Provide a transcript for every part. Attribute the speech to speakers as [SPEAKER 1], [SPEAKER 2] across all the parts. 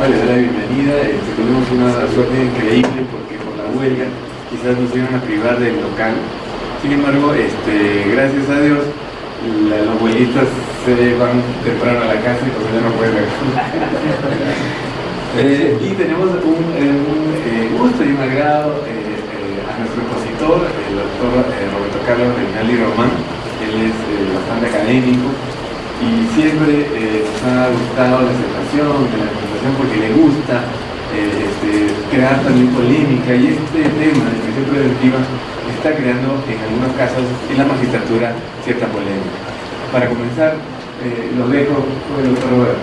[SPEAKER 1] anticipa les da la bienvenida. Tuvimos una suerte increíble porque por la huelga quizás nos iban a privar del local. Sin embargo, gracias a Dios, los abuelitas se van temprano a la casa y pues ya no pueden regresar. Y tenemos un gusto y un agrado a nuestro expositor, el doctor Roberto Carlos Reinaldi Román. Él es bastante académico y siempre nos ha gustado la aceptación de la presentación porque le gusta crear también polémica, y este tema de prisión preventiva está creando en algunos casos en la magistratura cierta polémica. Para comenzar, lo dejo con el doctor Roberto.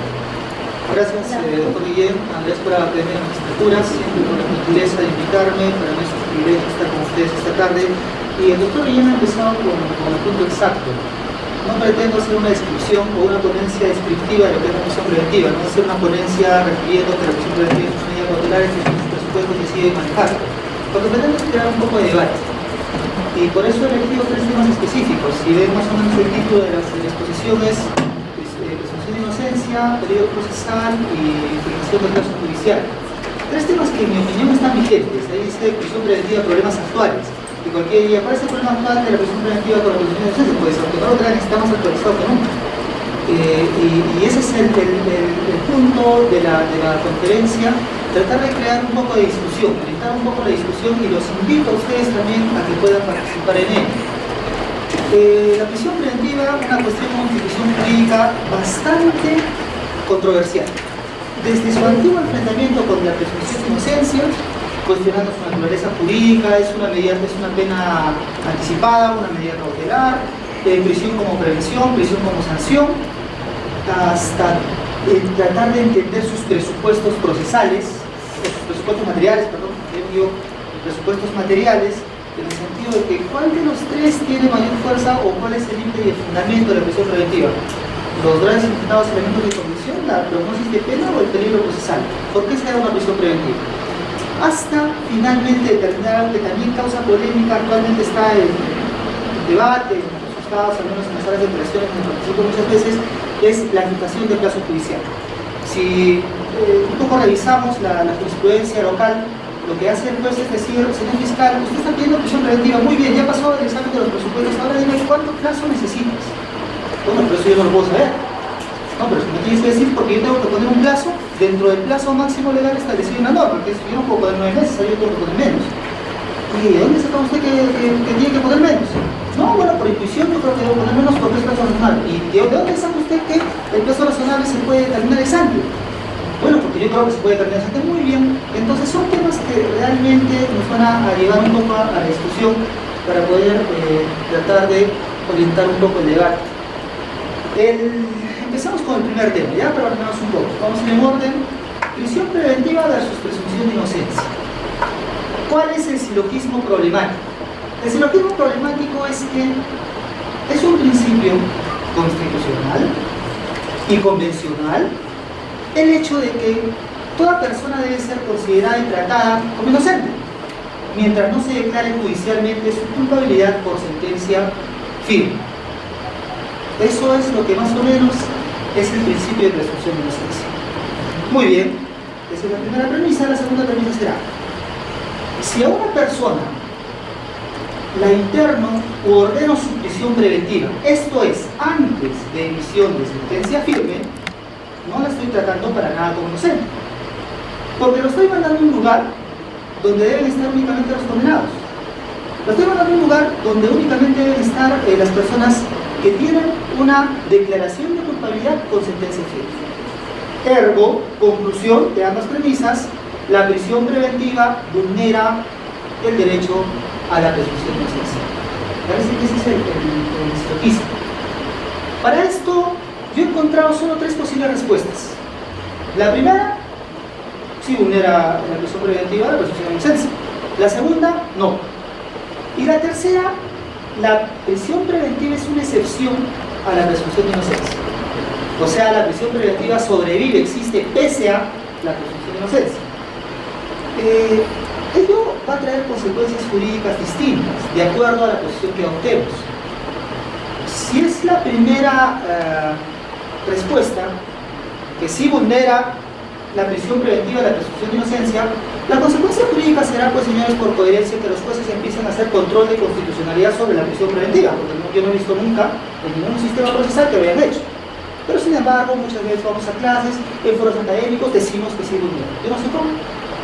[SPEAKER 2] Gracias, doctor Guillermo, Andrés, por la Academia de Magistratura, siempre con la gentileza de invitarme. Para mí es un privilegio estar con ustedes esta tarde. Y el doctor Guillermo ha empezado con el punto exacto. No pretendo hacer una descripción o una ponencia descriptiva de lo que es la prisión preventiva, no hacer una ponencia refiriendo que la prisión preventiva es una medida cautelar que los presupuestos deciden manejar. Lo que pretendo es crear un poco de debate. Y por eso he elegido 3 temas específicos. Si ven más o menos el título de la exposición es presunción de inocencia, periodo procesal y fijación del plazo judicial. 3 temas que en mi opinión están vigentes. Ahí dice prisión preventiva, problemas actuales. Y cualquier día aparece el problema actual de la prisión preventiva con la presunción de inocencia, pues aunque para otra está más actualizado que nunca. Y ese es el punto de la conferencia, tratar de crear un poco de discusión, orientar un poco la discusión, y los invito a ustedes también a que puedan participar en ello. La prisión preventiva es una cuestión como institución jurídica bastante controversial. Desde su antiguo enfrentamiento con la presunción de inocencia, cuestionando su naturaleza jurídica, es una pena anticipada, una medida cautelar, prisión como prevención, prisión como sanción, hasta tratar de entender sus presupuestos procesales, sus presupuestos materiales, perdón, digo presupuestos materiales, en el sentido de que cuál de los 3 tiene mayor fuerza o cuál es el límite y el fundamento de la prisión preventiva. Los graves y intentados elementos de convicción, la prognosis de pena o el peligro procesal. ¿Por qué se da una prisión preventiva? Hasta finalmente determinar algo que también causa polémica, actualmente está en debate en muchos estados, al menos en las áreas de operaciones donde participo muchas veces, es la aplicación del plazo judicial. Si un poco revisamos la jurisprudencia local, lo que hace el juez es decir: señor fiscal, usted está pidiendo prisión preventiva, muy bien, ya pasó el examen de los presupuestos, ahora dime cuánto plazo necesitas. Bueno, pero eso yo no lo puedo saber. No, pero me tienes que decir, porque yo tengo que poner un plazo dentro del plazo máximo legal establecido en la norma, que yo no puedo poner 9 meses, yo tengo que poner menos. ¿Y de dónde saca usted que tiene que poner menos? No, bueno, por intuición yo creo que debo poner menos porque es plazo razonable. ¿Y de dónde saca usted que el plazo razonable se puede determinar ex ante? Bueno, porque yo creo que se puede determinar ex ante. Muy bien. Entonces son temas que realmente nos van a llevar un poco a la discusión para poder tratar de orientar un poco el debate. Empezamos con el primer tema, ya para ordenarnos un poco. Vamos en orden: prisión preventiva versus presunción de inocencia. ¿Cuál es el silogismo problemático? El silogismo problemático es que es un principio constitucional y convencional el hecho de que toda persona debe ser considerada y tratada como inocente, mientras no se declare judicialmente su culpabilidad por sentencia firme. Eso es lo que más o menos es el principio de presunción de inocencia. Muy bien, esa es la primera premisa. La segunda premisa será: si a una persona la interno u ordeno su prisión preventiva, esto es, antes de emisión de sentencia firme, no la estoy tratando para nada como inocente, porque lo estoy mandando a un lugar donde deben estar únicamente los condenados. Lo estoy mandando a un lugar donde únicamente deben estar las personas que tienen una declaración de culpabilidad con sentencia firme. Ergo, conclusión de ambas premisas: la prisión preventiva vulnera el derecho a la presunción de inocencia. Parece que ese es el silogismo. Para esto, yo he encontrado solo 3 posibles respuestas. La primera: sí vulnera la prisión preventiva la presunción de inocencia. La segunda: no. Y la tercera: la prisión preventiva es una excepción a la presunción de inocencia. O sea, la prisión preventiva sobrevive, existe pese a la presunción de inocencia. Ello va a traer consecuencias jurídicas distintas de acuerdo a la posición que adoptemos. Si es la primera respuesta, que sí vulnera la prisión preventiva, la presunción de inocencia, la consecuencia jurídica será, pues señores, por coherencia, que los jueces empiecen a hacer control de constitucionalidad sobre la prisión preventiva, porque yo no he visto nunca en ningún sistema procesal que lo hayan hecho. Pero sin embargo, muchas veces vamos a clases, en foros académicos, decimos que sí, yo no sé cómo.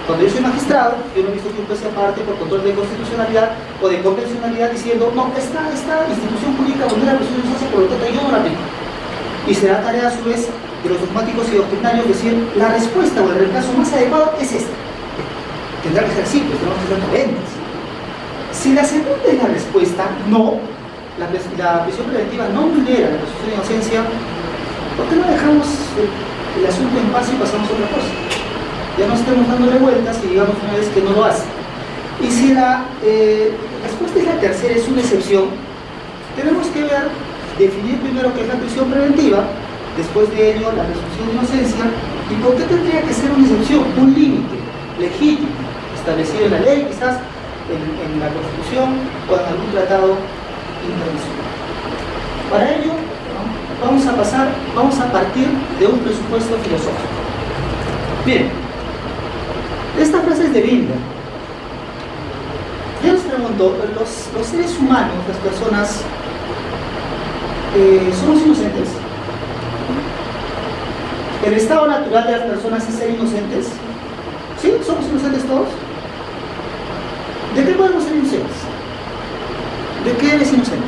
[SPEAKER 2] Cuando yo soy magistrado, yo no he visto que un juez se aparte por control de constitucionalidad o de convencionalidad diciendo, no, esta institución jurídica vulnera la presunción de inocencia, por lo tanto yo no la aplico. Y será tarea a su vez de los dogmáticos y doctrinarios decir, la respuesta o el reemplazo más adecuado es esta. Tendrá que ser así, pues tenemos que ser coherentes. Si la segunda es la respuesta, no, la prisión preventiva no vulnera la presunción de inocencia, ¿por qué no dejamos el asunto en paz y pasamos a otra cosa? Ya no estemos dándole vueltas y digamos una vez que no lo hace. Y si la respuesta es la tercera, es una excepción, tenemos que ver, definir primero qué es la prisión preventiva, después de ello la presunción de inocencia, y por qué tendría que ser una excepción, un límite legítimo, establecido en la ley, quizás en la Constitución o en algún tratado internacional. Para ello, vamos a partir de un presupuesto filosófico. Bien, esta frase es de Binder. Yo les pregunto, los seres humanos, las personas, ¿somos inocentes? ¿El estado natural de las personas es ser inocentes? ¿Sí? ¿Somos inocentes todos? ¿De qué podemos ser inocentes? ¿De qué eres inocente?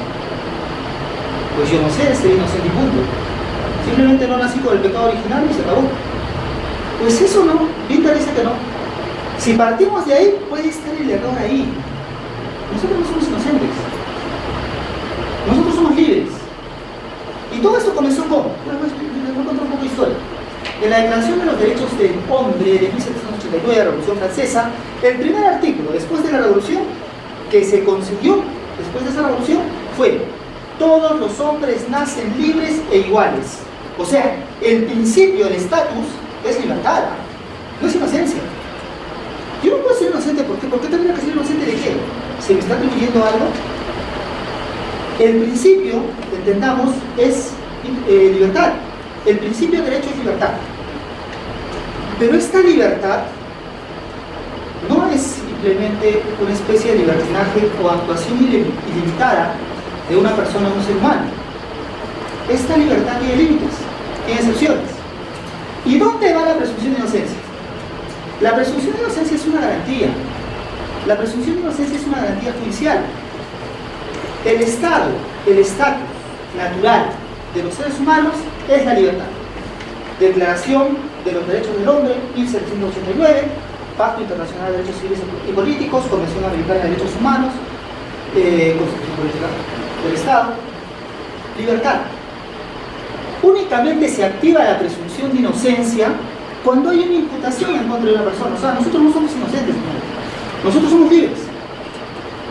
[SPEAKER 2] Pues yo no sé, ser inocente y punto. Simplemente no nací con el pecado original y se acabó. Pues eso no, Binder dice que no. Si partimos de ahí, puede estar el error ahí. Nosotros no somos inocentes. Nosotros somos libres. Y todo esto comenzó ¿cómo? Les voy a contar un poco de historia. En la Declaración de los Derechos del Hombre de 1789, la Revolución Francesa, el primer artículo, después de la Revolución, que se consiguió después de esa revolución, fue: todos los hombres nacen libres e iguales. O sea, el principio del estatus es libertad, no es inocencia. Yo no puedo ser inocente, ¿por qué? ¿Por qué tendría que ser inocente de qué? ¿Se me está atribuyendo algo? El principio, entendamos, es libertad. El principio de derecho es libertad. Pero esta libertad no es simplemente una especie de libertinaje o actuación ilimitada de una persona o un ser humano. Esta libertad tiene límites, tiene excepciones. ¿Y dónde va la presunción de inocencia? La presunción de inocencia es una garantía. La presunción de inocencia es una garantía judicial. El estado, el estatus natural de los seres humanos es la libertad. Declaración de los Derechos del Hombre, 1789, Pacto Internacional de Derechos Civiles y Políticos, Convención Americana de Derechos Humanos, Constitución Política del Estado. Libertad. Únicamente se activa la presunción de inocencia cuando hay una imputación en contra de una persona. O sea, nosotros no somos inocentes, nosotros somos libres.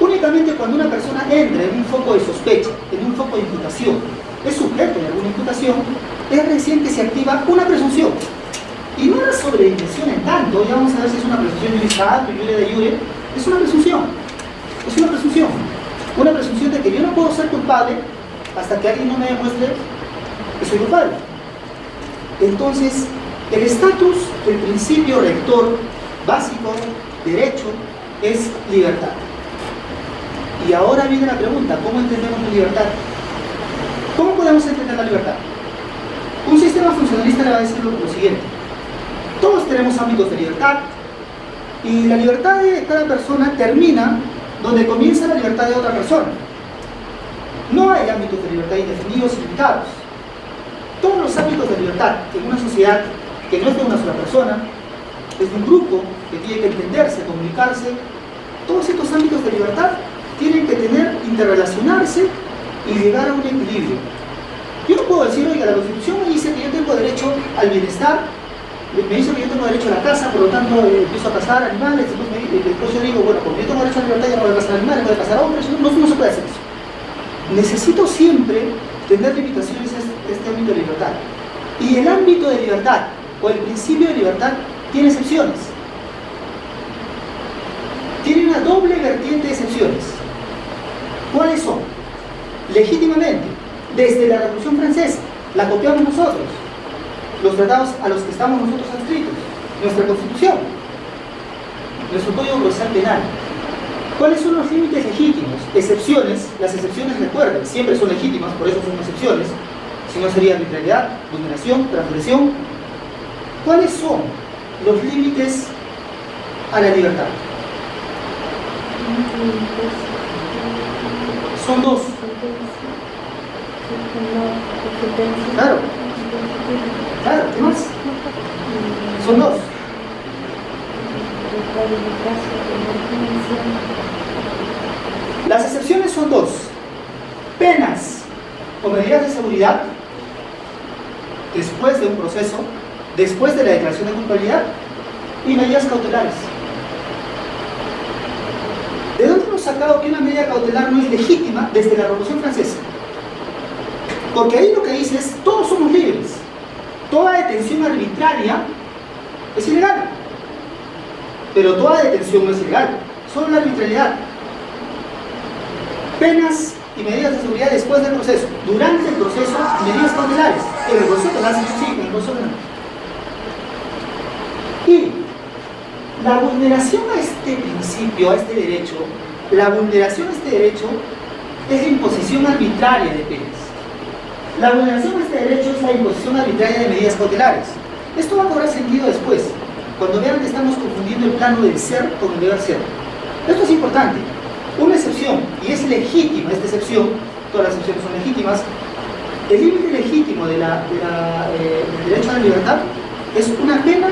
[SPEAKER 2] Únicamente cuando una persona entra en un foco de sospecha, en un foco de imputación, es sujeto de alguna imputación, es recién que se activa una presunción. Y no la sobredimensionen tanto, ya vamos a ver si es una presunción de Estado, de jure, es una presunción. Es una presunción. Una presunción de que yo no puedo ser culpable hasta que alguien no me demuestre que soy culpable. Entonces, el estatus, el principio rector básico, derecho, es libertad. Y ahora viene la pregunta, ¿cómo entendemos la libertad? ¿Cómo podemos entender la libertad? Un sistema funcionalista le va a decir lo siguiente: todos tenemos ámbitos de libertad y la libertad de cada persona termina donde comienza la libertad de otra persona. No hay ámbitos de libertad indefinidos y limitados. Todos los ámbitos de libertad en una sociedad que no es de una sola persona, es de un grupo que tiene que entenderse, comunicarse, todos estos ámbitos de libertad tienen que interrelacionarse y llegar a un equilibrio. Yo no puedo decir, oiga, la Constitución me dice que yo tengo derecho al bienestar, me dice que yo tengo derecho a la casa, por lo tanto empiezo a cazar animales, después yo digo, bueno, como yo tengo derecho a la libertad, ya no voy a cazar animales, voy a cazar hombres. No se puede hacer eso. Necesito siempre tener limitaciones en este ámbito de libertad. Y el ámbito de libertad, o el principio de libertad, tiene excepciones. Tiene una doble vertiente de excepciones. ¿Cuáles son? Legítimamente, desde la Revolución Francesa, la copiamos nosotros, los tratados a los que estamos nosotros adscritos. nuestra Constitución, nuestro Código Procesal Penal. ¿Cuáles son los límites legítimos? Excepciones, las excepciones, recuerden, siempre son legítimas, por eso son excepciones, si no sería arbitrariedad, vulneración, transgresión. ¿Cuáles son los límites a la libertad? Son dos. Claro. Claro, ¿qué más? Son dos. Las excepciones son dos: penas o medidas de seguridad después de un proceso, después de la declaración de culpabilidad, y medidas cautelares. ¿De dónde hemos sacado que una medida cautelar no es legítima? Desde la Revolución Francesa. Porque ahí lo que dice es: todos somos libres, toda detención arbitraria es ilegal, pero toda detención no es ilegal, solo la arbitrariedad. Penas y medidas de seguridad después del proceso. Durante el proceso, medidas cautelares. En el proceso penal, sí, en el proceso penal. Y la vulneración a este principio, a este derecho, la vulneración a este derecho es la imposición arbitraria de penas. La vulneración a este derecho es la imposición arbitraria de medidas cautelares. Esto va a cobrar sentido después, cuando vean que estamos confundiendo el plano del ser con el deber ser. Esto es importante. Una excepción, y es legítima esta excepción, todas las excepciones son legítimas, el límite legítimo del derecho a la libertad es una pena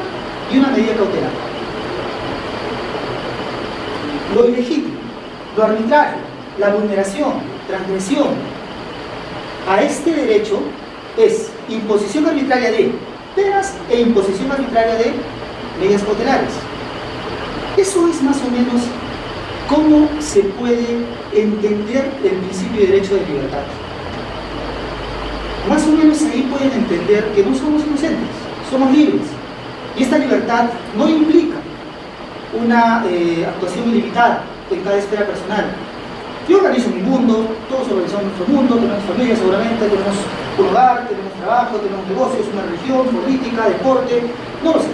[SPEAKER 2] y una medida cautelar. Lo ilegítimo, lo arbitrario, la vulneración, transgresión a este derecho es imposición arbitraria de penas e imposición arbitraria de medidas cautelares. Eso es más o menos cómo se puede entender el principio de derecho de libertad. Más o menos ahí pueden entender que no somos inocentes, somos libres. Y esta libertad no implica una actuación ilimitada en cada esfera personal. Yo organizo mi mundo, todos organizamos nuestro mundo, tenemos familia seguramente, tenemos un hogar, tenemos trabajo, tenemos negocios, una religión, política, deporte, no lo sé.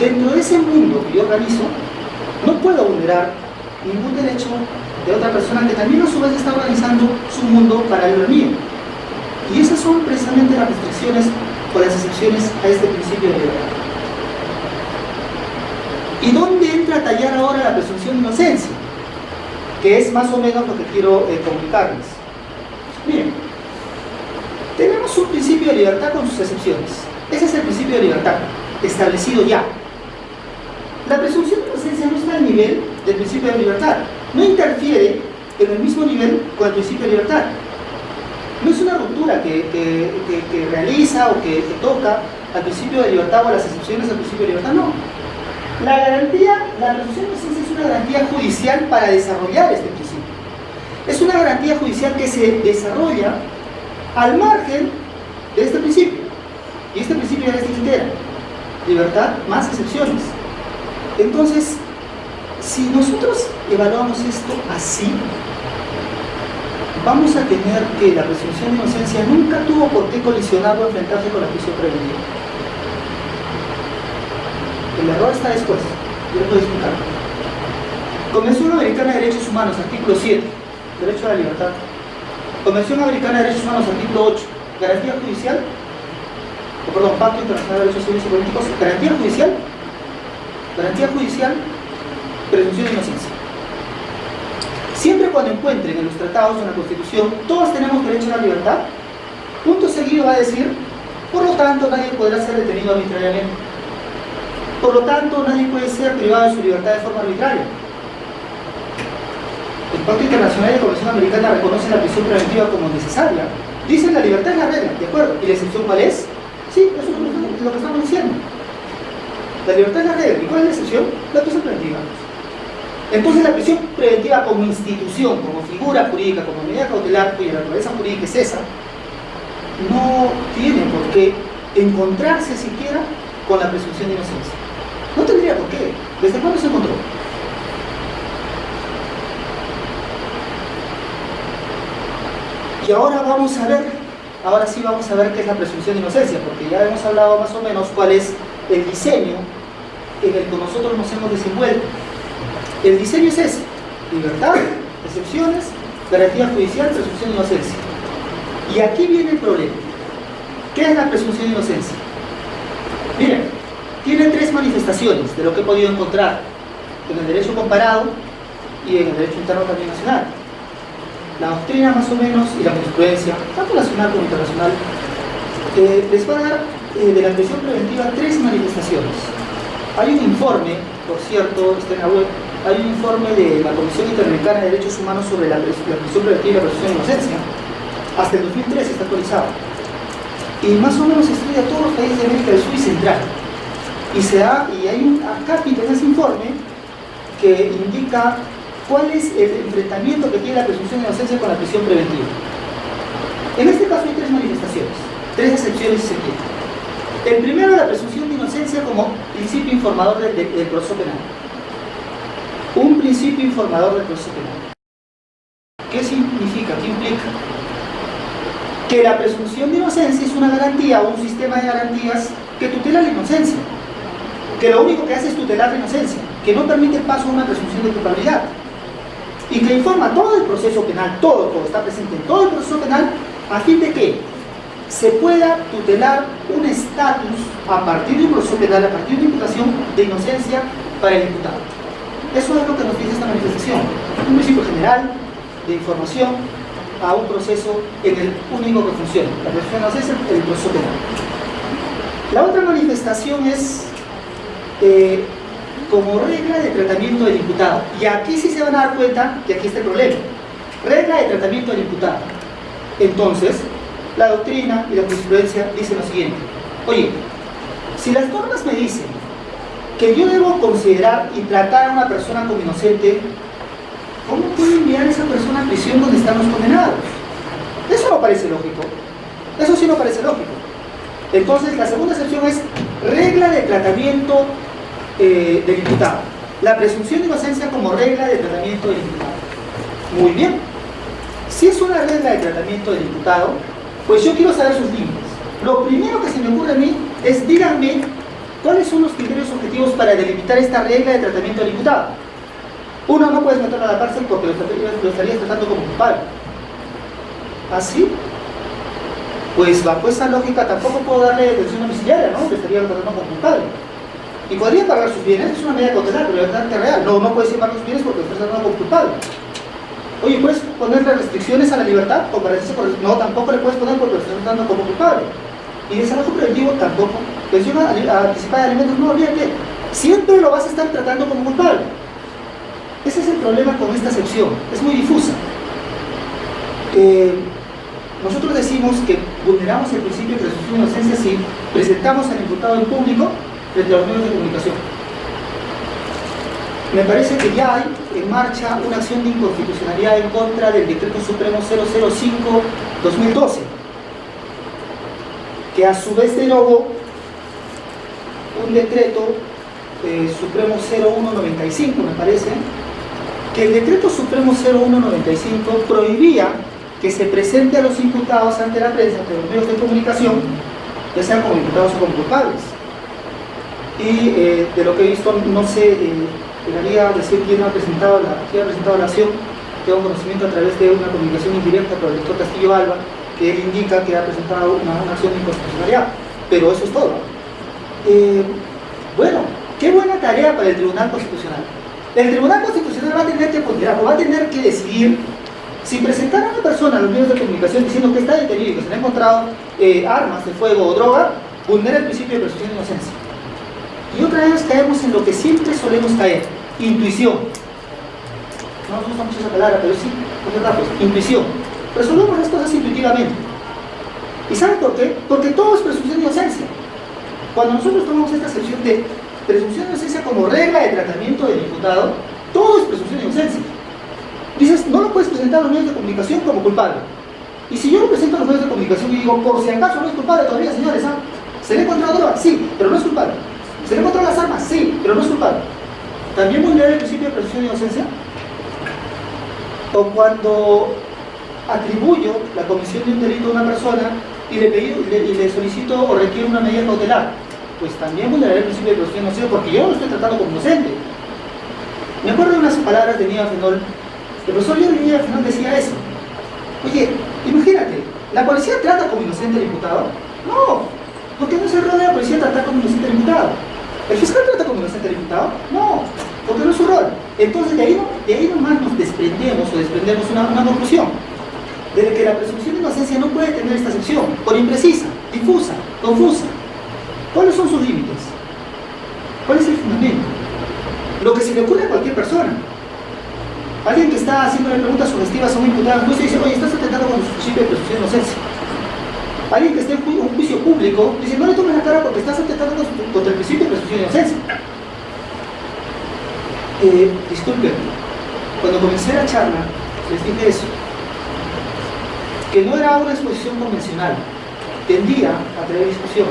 [SPEAKER 2] Dentro de ese mundo que yo organizo, no puedo vulnerar ningún derecho de otra persona que también a su vez está organizando su mundo paralelo al mío. Y esas son precisamente las restricciones o las excepciones a este principio de libertad. ¿Y dónde entra a tallar ahora la presunción de inocencia? Que es más o menos lo que quiero comunicarles. Miren, tenemos un principio de libertad con sus excepciones. Ese es el principio de libertad, establecido ya. La presunción de inocencia no está al nivel del principio de libertad, no interfiere en el mismo nivel con el principio de libertad. No es una ruptura que realiza o que toca al principio de libertad o a las excepciones del principio de libertad, no. La presunción de inocencia es una garantía judicial para desarrollar este principio. Es una garantía judicial que se desarrolla al margen de este principio. Y este principio ya les dijera: libertad más excepciones. Entonces, si nosotros evaluamos esto así, vamos a tener que la presunción de inocencia nunca tuvo por qué colisionar o enfrentarse con la prisión preventiva. El error está después, yo les voy a explicar. Convención Americana de Derechos Humanos, artículo 7, derecho a la libertad. Convención Americana de Derechos Humanos, artículo 8, garantía judicial, Pacto Internacional de Derechos Civiles y Políticos, garantía judicial, presunción de inocencia. Siempre cuando encuentren en los tratados o en la Constitución, todos tenemos derecho a la libertad, punto seguido va a decir: por lo tanto, nadie podrá ser detenido arbitrariamente. Por lo tanto, nadie puede ser privado de su libertad de forma arbitraria. El Pacto Internacional de la Convención Americana reconoce la prisión preventiva como necesaria. Dicen: la libertad es la regla, ¿de acuerdo? ¿Y la excepción cuál es? Sí, eso es lo que estamos diciendo. La libertad es la regla. ¿Y cuál es la excepción? La prisión preventiva. Entonces, la prisión preventiva como institución, como figura jurídica, como medida cautelar, cuya naturaleza jurídica es esa, no tiene por qué encontrarse siquiera con la presunción de inocencia. No tendría por qué. ¿Desde cuándo se encontró? Y ahora vamos a ver, ahora sí vamos a ver qué es la presunción de inocencia, porque ya hemos hablado más o menos cuál es el diseño en el que nosotros nos hemos desenvuelto. El diseño es ese: libertad, excepciones, garantía judicial, presunción de inocencia. Y aquí viene el problema. ¿Qué es la presunción de inocencia? Miren, tiene tres manifestaciones de lo que he podido encontrar en el derecho comparado y en el derecho interno también nacional. La doctrina más o menos y la jurisprudencia, tanto nacional como internacional, les va a dar de la prisión preventiva tres manifestaciones. Hay un informe, por cierto, está en la web, hay un informe de la Comisión Interamericana de Derechos Humanos sobre la prisión preventiva y la presunción de inocencia. Hasta el 2013 está actualizado. Y más o menos estudia todos los países de América del Sur y Central. Y hay un capítulo en ese informe que indica cuál es el enfrentamiento que tiene la presunción de inocencia con la prisión preventiva. En este caso hay tres manifestaciones, tres excepciones si se quiere. El primero es la presunción de inocencia como principio informador del proceso penal. Un principio informador del proceso penal. ¿Qué significa? ¿Qué implica? Que la presunción de inocencia es una garantía o un sistema de garantías que tutela la inocencia, que lo único que hace es tutelar la inocencia, que no permite el paso a una presunción de culpabilidad y que informa todo el proceso penal, todo está presente en todo el proceso penal, a fin de que se pueda tutelar un estatus a partir de un proceso penal, a partir de una imputación de inocencia para el imputado. Eso es lo que nos dice esta manifestación, un principio general de información a un proceso en el único que funciona. La presunción de inocencia es el proceso penal. La otra manifestación es como regla de tratamiento del imputado. Y aquí sí se van a dar cuenta que aquí está el problema. Regla de tratamiento del imputado. Entonces, la doctrina y la jurisprudencia dicen lo siguiente: oye, si las normas me dicen que yo debo considerar y tratar a una persona como inocente, ¿cómo puedo enviar a esa persona a prisión donde están los condenados? Eso no parece lógico. Eso sí no parece lógico. Entonces, la segunda excepción es regla de tratamiento del imputado. La presunción de inocencia como regla de tratamiento del imputado. Muy bien. Si es una regla de tratamiento del imputado, pues yo quiero saber sus límites. Lo primero que se me ocurre a mí es: díganme cuáles son los criterios objetivos para delimitar esta regla de tratamiento del imputado. Uno, no puedes meterlo a la cárcel porque lo estarías tratando como culpable. ¿Así? Pues bajo esa lógica tampoco puedo darle detención domiciliaria, ¿no? Lo estaría tratando como culpable. Y podría pagar sus bienes, es una medida cautelar, pero es real. No puedes pagar sus bienes porque lo estás tratando como culpable. Oye, ¿puedes ponerle restricciones a la libertad? No, tampoco le puedes poner porque lo estás tratando como culpable. Y desalojo preventivo tampoco. Pensión anticipada de alimentos, no, olvídate. Siempre lo vas a estar tratando como culpable. Ese es el problema con esta excepción, es muy difusa. Nosotros decimos que vulneramos el principio de presunción de inocencia si presentamos al imputado en público frente a los medios de comunicación. Me parece que ya hay en marcha una acción de inconstitucionalidad en contra del Decreto Supremo 005/2012, que a su vez derogó un Decreto Supremo 0195, me parece, que el Decreto Supremo 0195 prohibía que se presente a los imputados ante la prensa, ante los medios de comunicación, ya sean como imputados o como culpables. Y de lo que he visto, no sé, llegaría a decir quién ha presentado la acción. Tengo conocimiento a través de una comunicación indirecta con el doctor Castillo Alba, que él indica que ha presentado una acción de inconstitucionalidad, pero eso es todo. Bueno, qué buena tarea para el Tribunal Constitucional. El Tribunal Constitucional va a tener que ponderar, o va a tener que decidir si presentar a una persona a los medios de comunicación diciendo que está detenido y que se le han encontrado armas de fuego o droga, vulnera el principio de presunción de inocencia. Y otra vez caemos en lo que siempre solemos caer: intuición. No nos gusta mucho esa palabra, pero sí, es verdad, pues, intuición. Resolvemos las cosas intuitivamente. ¿Y saben por qué? Porque todo es presunción de inocencia. Cuando nosotros tomamos esta excepción de presunción de inocencia como regla de tratamiento del imputado, todo es presunción de inocencia. Dices, no lo puedes presentar a los medios de comunicación como culpable. Y si yo lo presento a los medios de comunicación y digo, por si acaso no es culpable todavía, señores, ¿ah? ¿Se le ha encontrado droga? Sí, pero no es culpable. ¿Se le han encontrado las armas? Sí, pero no es culpable. ¿También vulnera el principio de presunción de inocencia? O cuando atribuyo la comisión de un delito a una persona y le solicito o requiero una medida cautelar, pues también vulneraré el principio de presunción de inocencia porque yo lo estoy tratando como inocente. Me acuerdo de unas palabras de Aníbal Fenol. El profesor Aníbal Fenol decía eso. Oye, imagínate, ¿la policía trata como inocente al imputado? No, porque no es el rol de la policía tratar como inocente al imputado. ¿El fiscal trata como inocente al imputado? No, porque no es su rol. Entonces de ahí nomás nos desprendemos una conclusión, de que la presunción de inocencia no puede tener esta acepción, por imprecisa, difusa, confusa. ¿Cuáles son sus límites? ¿Cuál es el fundamento? Lo que se le ocurre a cualquier persona. Alguien que está haciendo preguntas sugestivas a un imputado en juicio dice, oye, estás atentando con su principio de presunción de inocencia. Alguien que esté en un juicio público dice, no le tomes la cara porque estás atentando contra el principio de presunción de inocencia. Disculpen, cuando comencé la charla les dije eso, que no era una exposición convencional, tendía a traer discusión.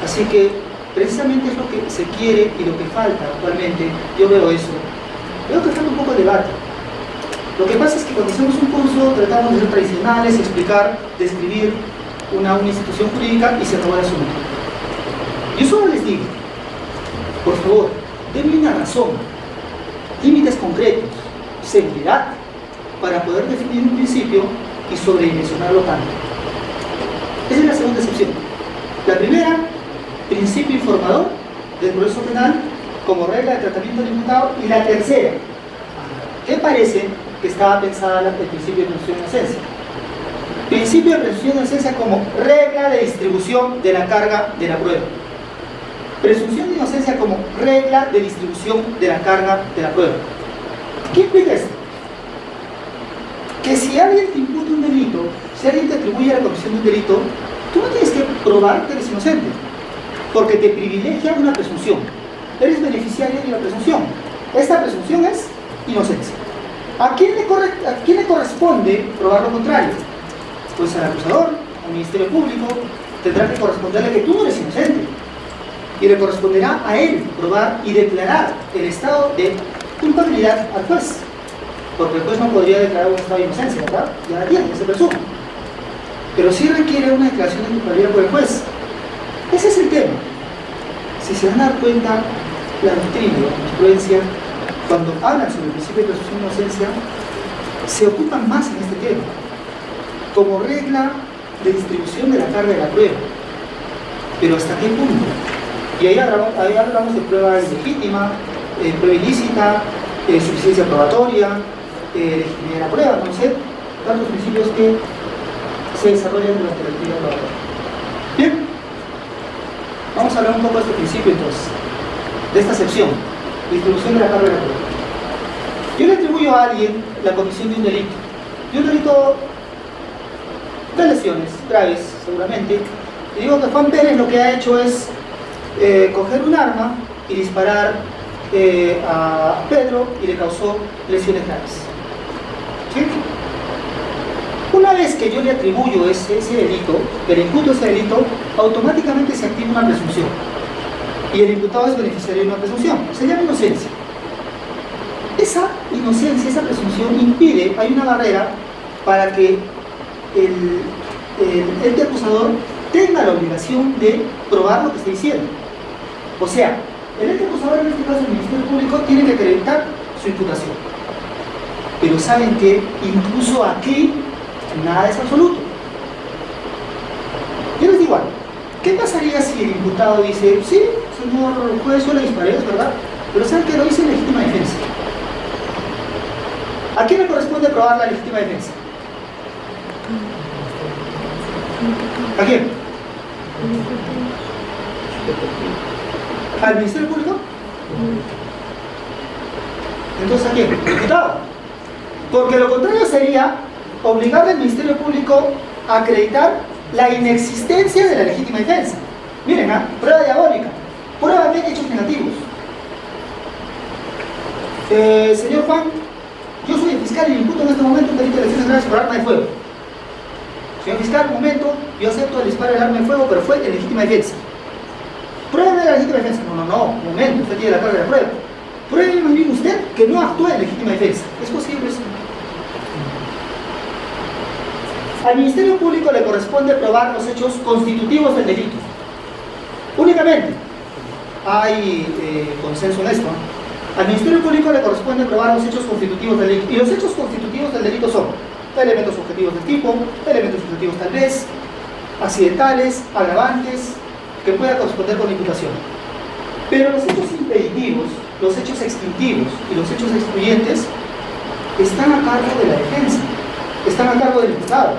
[SPEAKER 2] Así que precisamente es lo que se quiere y lo que falta actualmente. Yo veo eso, veo que falta un poco de debate. Lo que pasa es que cuando hacemos un curso tratamos de ser tradicionales, explicar, describir una institución jurídica y se acabó el asunto. Yo solo les digo, por favor, denme una razón, límites concretos, seguridad, para poder definir un principio y sobredimensionarlo tanto. Esa es la segunda excepción. La primera, principio informador del proceso penal como regla de tratamiento del imputado, y la tercera, que parece que estaba pensada el principio de presunción de inocencia. Principio de presunción de inocencia como regla de distribución de la carga de la prueba. Presunción de inocencia como regla de distribución de la carga de la prueba. ¿Qué implica esto? Que si alguien te imputa un delito, si alguien te atribuye la comisión de un delito, tú no tienes que probar que eres inocente, porque te privilegia una presunción. Eres beneficiario de una presunción. Esta presunción es inocencia. ¿A quién le corresponde probar lo contrario? Pues al acusador, al Ministerio Público, tendrá que corresponderle que tú no eres inocente. Y le corresponderá a él probar y declarar el estado de culpabilidad al juez. Porque el juez no podría declarar un estado de inocencia, ¿verdad? Ya la tiene, ya se presume. Pero sí requiere una declaración de culpabilidad por el juez. Ese es el tema. Si se van a dar cuenta, la doctrina, la jurisprudencia, cuando hablan sobre el principio de presunción de inocencia, se ocupan más en este tema, como regla de distribución de la carga de la prueba. Pero ¿hasta qué punto? Y ahí hablamos de prueba ilegítima, prueba ilícita, suficiencia probatoria, legitimidad de la prueba, no sé, tantos principios que se desarrollan durante la actividad probatoria. Bien, vamos a hablar un poco de este principio entonces, de esta excepción, distribución de la carga de la prueba. Yo le atribuyo a alguien la comisión de un delito de lesiones graves seguramente, y digo que Juan Pérez lo que ha hecho es coger un arma y disparar a Pedro y le causó lesiones graves. ¿Sí? Una vez que yo le atribuyo ese delito, que le imputo ese delito, automáticamente se activa una presunción. Y el imputado es beneficiario de una presunción. Se llama inocencia. Esa inocencia, esa presunción impide, hay una barrera para que el ente acusador tenga la obligación de probar lo que está diciendo. O sea, el ente acusador, en este caso el Ministerio Público, tiene que acreditar su imputación. Pero saben que incluso aquí nada es absoluto. Yo les digo algo. ¿Qué pasaría si el imputado dice, sí, señor juez, yo le disparé, es verdad, pero saben que lo hice en legítima defensa? ¿A quién le corresponde probar la legítima defensa? ¿A quién? ¿Al Ministerio Público? Entonces, ¿a quién? ¿Al imputado? Porque lo contrario sería obligarle al Ministerio Público a acreditar la inexistencia de la legítima defensa. Miren, prueba diabólica, prueba de hechos negativos. Señor Juan, yo soy el fiscal y le imputo en este momento un delito de lesiones graves por arma de fuego. Señor fiscal, un momento, yo acepto el disparo del arma de fuego, pero fue en legítima defensa. Pruébeme la legítima defensa. No, un momento, usted tiene la carga de la prueba. Pruébeme bien usted que no actúa en legítima defensa. ¿Es posible eso? Al Ministerio Público le corresponde probar los hechos constitutivos del delito. Únicamente hay consenso en esto, ¿no? Al Ministerio Público le corresponde probar los hechos constitutivos del delito. Y los hechos constitutivos del delito son elementos objetivos del tipo, elementos subjetivos tal vez, accidentales, agravantes, que pueda corresponder con la imputación. Pero los hechos impeditivos, los hechos extintivos y los hechos excluyentes están a cargo de la defensa, están a cargo del imputado.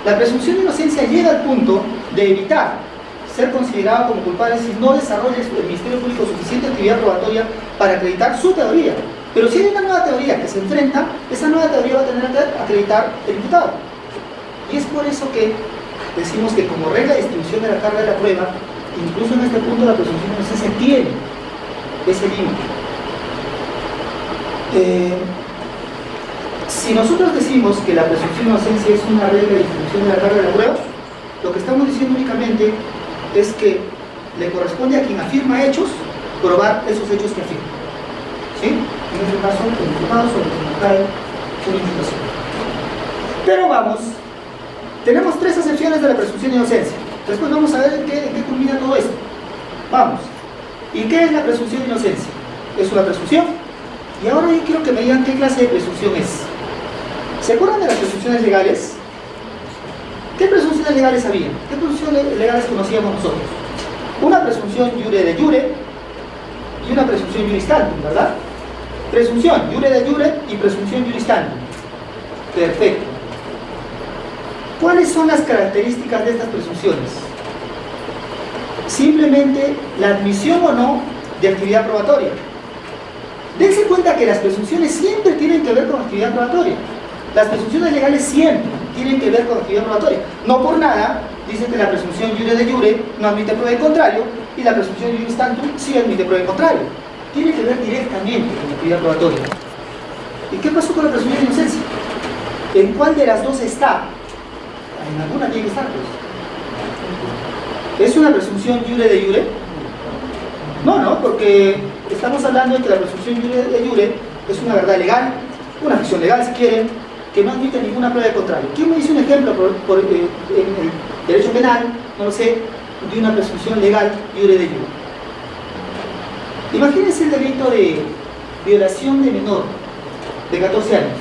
[SPEAKER 2] La presunción de inocencia llega al punto de evitar ser considerado como culpable si no desarrolla el Ministerio Público suficiente actividad probatoria para acreditar su teoría. Pero si hay una nueva teoría que se enfrenta, esa nueva teoría va a tener que acreditar el imputado. Y es por eso que decimos que como regla de distribución de la carga de la prueba, incluso en este punto la presunción de inocencia tiene ese límite. Si nosotros decimos que la presunción de inocencia es una regla de distribución de la carga de la prueba, lo que estamos diciendo únicamente es que le corresponde a quien afirma hechos probar esos hechos que afirma. ¿Sí? En este caso, el imputado sobre el que cae una imputación. Pero vamos, tenemos tres acepciones de la presunción de inocencia. Después vamos a ver en qué culmina todo esto. Vamos. ¿Y qué es la presunción de inocencia? Es una presunción. Y ahora yo quiero que me digan qué clase de presunción es. ¿Se acuerdan de las presunciones legales? ¿Qué presunciones legales había? ¿Qué presunciones legales conocíamos nosotros? Una presunción iure de iure y una presunción iuris tantum, ¿verdad? Presunción iure de iure y presunción iuris tantum. Perfecto. ¿Cuáles son las características de estas presunciones? Simplemente la admisión o no de actividad probatoria. Dense cuenta que las presunciones siempre tienen que ver con actividad probatoria. Las presunciones legales siempre tienen que ver con actividad probatoria. No por nada dicen que la presunción iure de iure no admite prueba en contrario y la presunción iuris tantum sí admite prueba en contrario. Tiene que ver directamente con la actividad probatoria. ¿Y qué pasó con la presunción de inocencia? ¿En cuál de las dos está? En alguna tiene que estar, pues. ¿Es una presunción iure de iure? No, porque estamos hablando de que la presunción iure de iure es una verdad legal, una ficción legal si quieren, que no admite ninguna prueba de contrario. ¿Quién me dice un ejemplo en el derecho penal, no lo sé, de una presunción legal iure de iure? Imagínense el delito de violación de menor de 14 años.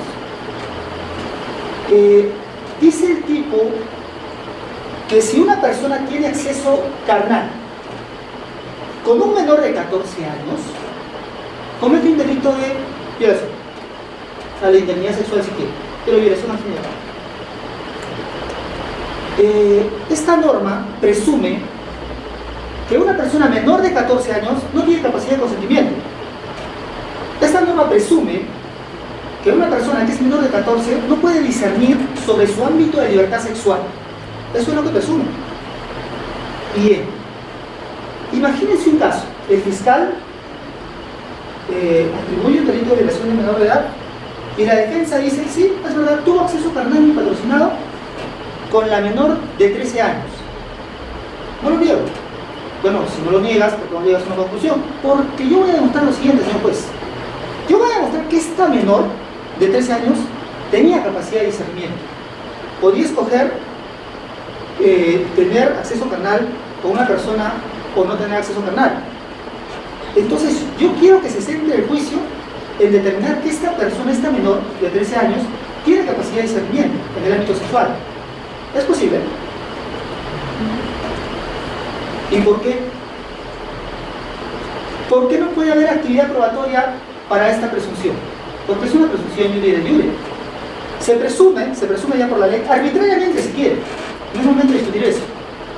[SPEAKER 2] Dice el tipo que si una persona tiene acceso carnal con un menor de 14 años, comete un delito de violación a la integridad sexual si quiere, pero violación al fin y al cabo. Esta norma presume que una persona menor de 14 años no tiene capacidad de consentimiento. Esta norma presume que una persona que es menor de 14 no puede discernir sobre su ámbito de libertad sexual. Eso es lo que presume. Bien. Imagínense un caso. El fiscal atribuye un delito de violación de menor de edad y la defensa dice, sí, es verdad, tuvo acceso carnal y patrocinado con la menor de 13 años. No lo niego. Bueno, si no lo niegas, ¿por qué no llegas a una conclusión? Porque yo voy a demostrar lo siguiente, señor juez. Yo voy a demostrar que esta menor de 13 años tenía capacidad de discernimiento. Podía escoger tener acceso carnal con una persona o no tener acceso carnal. Entonces, yo quiero que se centre el juicio en determinar que esta persona, esta menor de 13 años, tiene capacidad de discernimiento en el ámbito sexual. ¿Es posible? ¿Y por qué? ¿Por qué no puede haber actividad probatoria para esta presunción? Porque es una presunción iure de iure. Se presume ya por la ley, arbitrariamente si quiere, no es momento de discutir eso,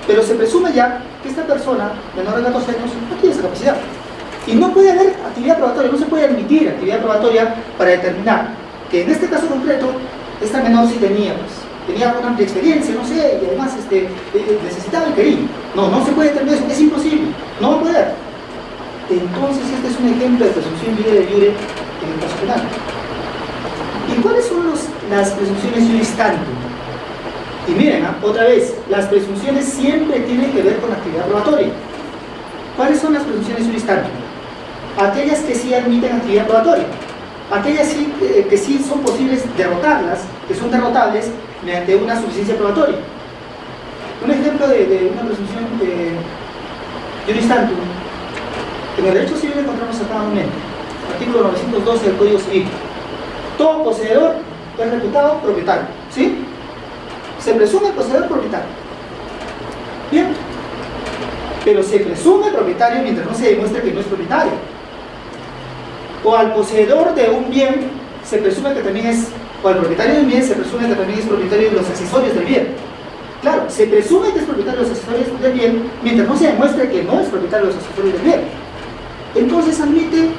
[SPEAKER 2] pero se presume ya que esta persona, menor de 14 años, no tiene esa capacidad. Y no puede haber actividad probatoria, no se puede admitir actividad probatoria para determinar que en este caso concreto, esta menor sí tenía, pues, tenía una amplia experiencia, no sé, y además necesitaba el querido. No se puede determinar eso, es imposible, no va a poder. Entonces este es un ejemplo de presunción iure de iure en el caso penal. ¿Y cuáles son las presunciones iuris tantum? Y miren, otra vez, las presunciones siempre tienen que ver con actividad probatoria. ¿Cuáles son las presunciones iuris tantum? Aquellas que sí admiten actividad probatoria. Aquellas sí, que sí son posibles derrotarlas, que son derrotables mediante una suficiencia probatoria. Un ejemplo de una presunción Juris tantum. En el derecho civil encontramos a cada momento. Artículo 912 del Código Civil. Todo poseedor es reputado propietario. ¿Sí? Se presume poseedor propietario. Bien. Pero se presume propietario mientras no se demuestre que no es propietario. O al poseedor de un bien se presume que también es, o al propietario de un bien se presume que también es propietario de los accesorios del bien. Claro, se presume que es propietario de los accesorios del bien mientras no se demuestre que no es propietario de los accesorios del bien. Entonces admite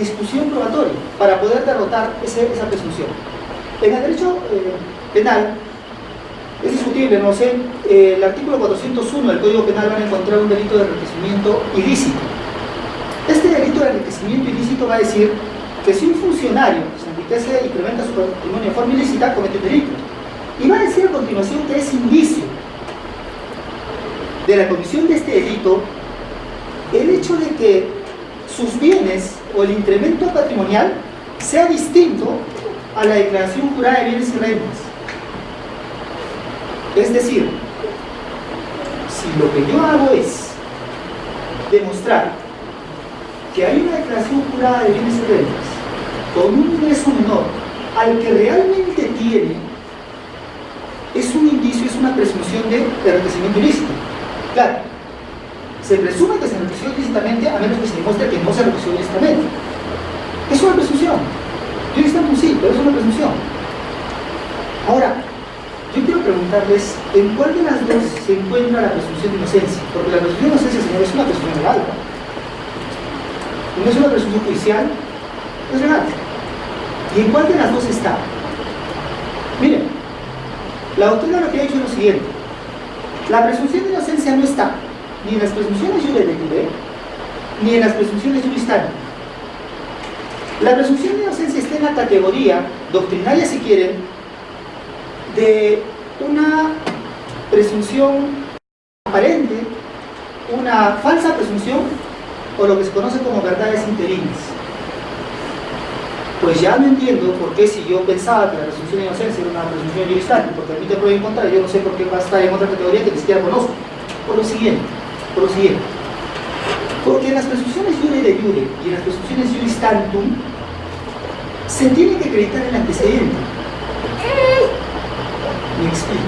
[SPEAKER 2] discusión probatoria para poder derrotar esa presunción. En el derecho penal es discutible, no sé, el artículo 401 del Código Penal van a encontrar un delito de enriquecimiento ilícito. Este delito de enriquecimiento ilícito va a decir que si un funcionario se enriquece y incrementa su patrimonio de forma ilícita, comete un delito. Y va a decir a continuación que es indicio de la comisión de este delito el hecho de que sus bienes o el incremento patrimonial sea distinto a la declaración jurada de bienes y rentas. Es decir, si lo que yo hago es demostrar que hay una declaración jurada de bienes y rentas con un ingreso menor al que realmente tiene, es un indicio, es una presunción de enriquecimiento ilícito. Claro, se presume que se enriqueció ilícitamente a menos que se demuestre que no se enriqueció ilícitamente. Es una presunción. Yo instante sí, pero es una presunción. Ahora, yo quiero preguntarles, ¿en cuál de las dos se encuentra la presunción de inocencia? Porque la presunción de inocencia, señor, es una presunción legal, ¿no? No es una presunción judicial, es legal. ¿Y en cuál de las dos está? Miren, la doctrina lo que ha dicho es lo siguiente: la presunción de inocencia no está ni en las presunciones iure de jure, ni en las presunciones juris tantum. La presunción de inocencia está en la categoría doctrinaria, si quieren, de una presunción aparente, una falsa presunción, o lo que se conoce como verdades interinas. Pues ya no entiendo por qué, si yo pensaba que la presunción de inocencia era una presunción juris tantum, porque admite prueba en contra, yo no sé por qué va a estar en otra categoría que ni siquiera conozco. Por lo siguiente, porque en las presunciones iure de jure y en las presunciones juris tantum se tiene que acreditar el antecedente. Me explico.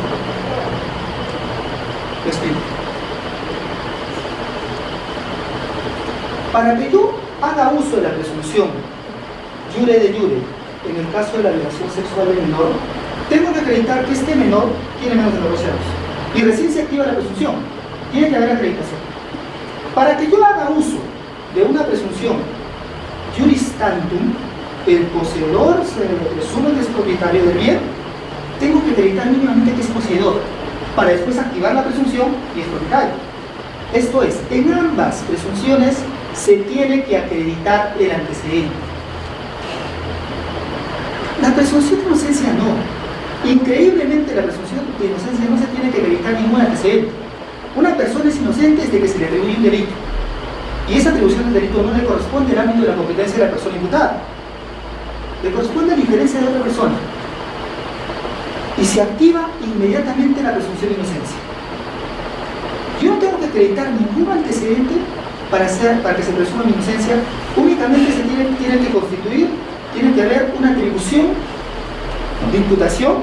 [SPEAKER 2] Para que yo haga uso de la presunción jure de jure en el caso de la violación sexual del menor, tengo que acreditar que este menor tiene menos de 14 años. Y recién se activa la presunción. Tiene que haber acreditación. Para que yo haga uso de una presunción juris tantum, el poseedor se presume que es propietario del bien, tengo que acreditar mínimamente que es poseedor, para después activar la presunción y es propietario. Esto es, en ambas presunciones se tiene que acreditar el antecedente. La presunción de inocencia no. Increíblemente, la presunción de inocencia no se tiene que acreditar ningún antecedente. Una persona es inocente desde que se le atribuye un delito. Y esa atribución del delito no le corresponde al ámbito de la competencia de la persona imputada. Le corresponde a la injerencia de otra persona. Y se activa inmediatamente la presunción de inocencia. Yo no tengo que acreditar ningún antecedente para que se presuma mi inocencia. Únicamente se tiene que constituir, tiene que haber una atribución de imputación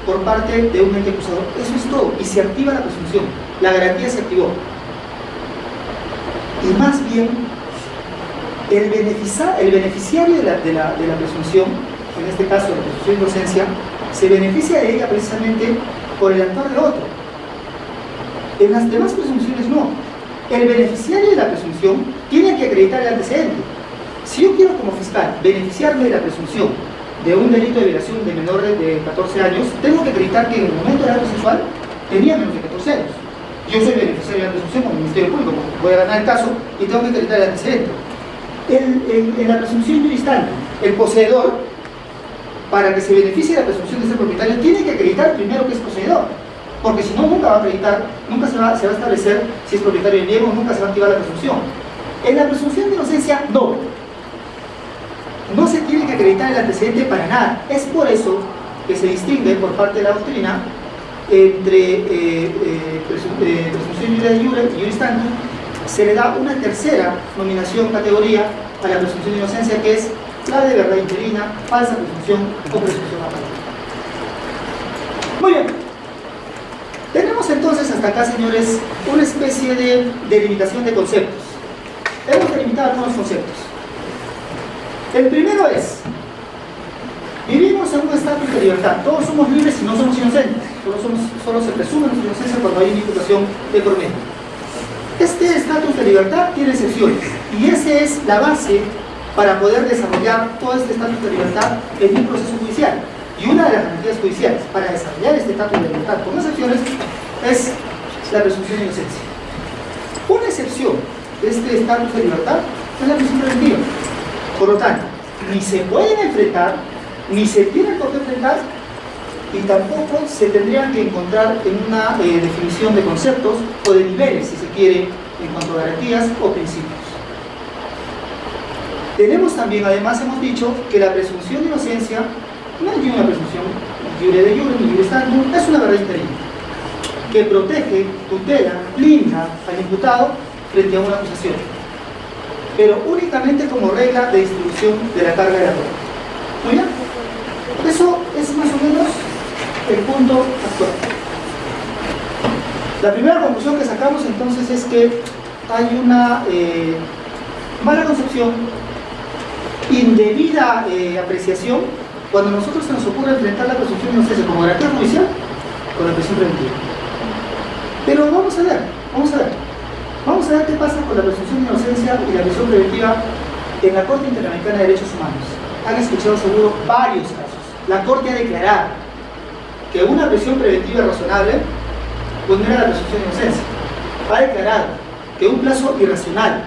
[SPEAKER 2] por parte de un ente acusador. Eso es todo. Y se activa la presunción. La garantía se activó. Y más bien, el beneficiario de la presunción, en este caso la presunción de inocencia, se beneficia de ella precisamente por el actuar de otro. En las demás presunciones no. El beneficiario de la presunción tiene que acreditar el antecedente. Si yo quiero como fiscal beneficiarme de la presunción de un delito de violación de menor de 14 años, tengo que acreditar que en el momento del acto sexual tenía menos de 14 años. Yo soy beneficiario de la presunción como Ministerio Público, voy a ganar el caso y tengo que acreditar el antecedente. En la presunción juris tantum, el poseedor, para que se beneficie de la presunción de ser propietario, tiene que acreditar primero que es poseedor, porque si no, nunca va a acreditar, nunca se va a establecer si es propietario del bien o nunca se va a activar la presunción. En la presunción de inocencia, no se tiene que acreditar el antecedente para nada. Es por eso que se distingue por parte de la doctrina entre presunción de iure y juris tantum, se le da una tercera nominación, categoría, a la presunción de inocencia, que es la de verdad interina, falsa presunción o presunción aparente. Muy bien. Tenemos entonces hasta acá, señores, una especie de delimitación de conceptos. Hemos delimitado algunos conceptos. El primero es: vivimos en un estatus de libertad. Todos somos libres y no somos inocentes. Solo se presume nuestra inocencia cuando hay una imputación de por medio. Este estatus de libertad tiene excepciones, y esa es la base para poder desarrollar todo este estatus de libertad en un proceso judicial. Y una de las garantías judiciales para desarrollar este estatus de libertad con excepciones es la presunción de inocencia. Una excepción de este estatus de libertad es la prisión preventiva. Por lo tanto, ni se pueden enfrentar, ni se tienen por qué enfrentar, y tampoco se tendrían que encontrar en una definición de conceptos o de niveles, si se quiere, en cuanto a garantías o principios. Tenemos también, además, hemos dicho que la presunción de inocencia no es una presunción iure de iure ni juris tantum, es una verdad interina que protege, tutela, blinda al imputado frente a una acusación, pero únicamente como regla de distribución de la carga de la prueba. ¿Muy bien? Eso es más o menos el punto actual. La primera conclusión que sacamos entonces es que hay una mala concepción, indebida apreciación, cuando a nosotros se nos ocurre enfrentar la presunción de inocencia como garantía judicial con la prisión preventiva. Pero vamos a ver qué pasa con la presunción de inocencia y la prisión preventiva en la Corte Interamericana de Derechos Humanos. Han escuchado seguro varios casos. La Corte ha declarado que una prisión preventiva razonable vulnera la presunción de inocencia. Ha declarado que un plazo irracional,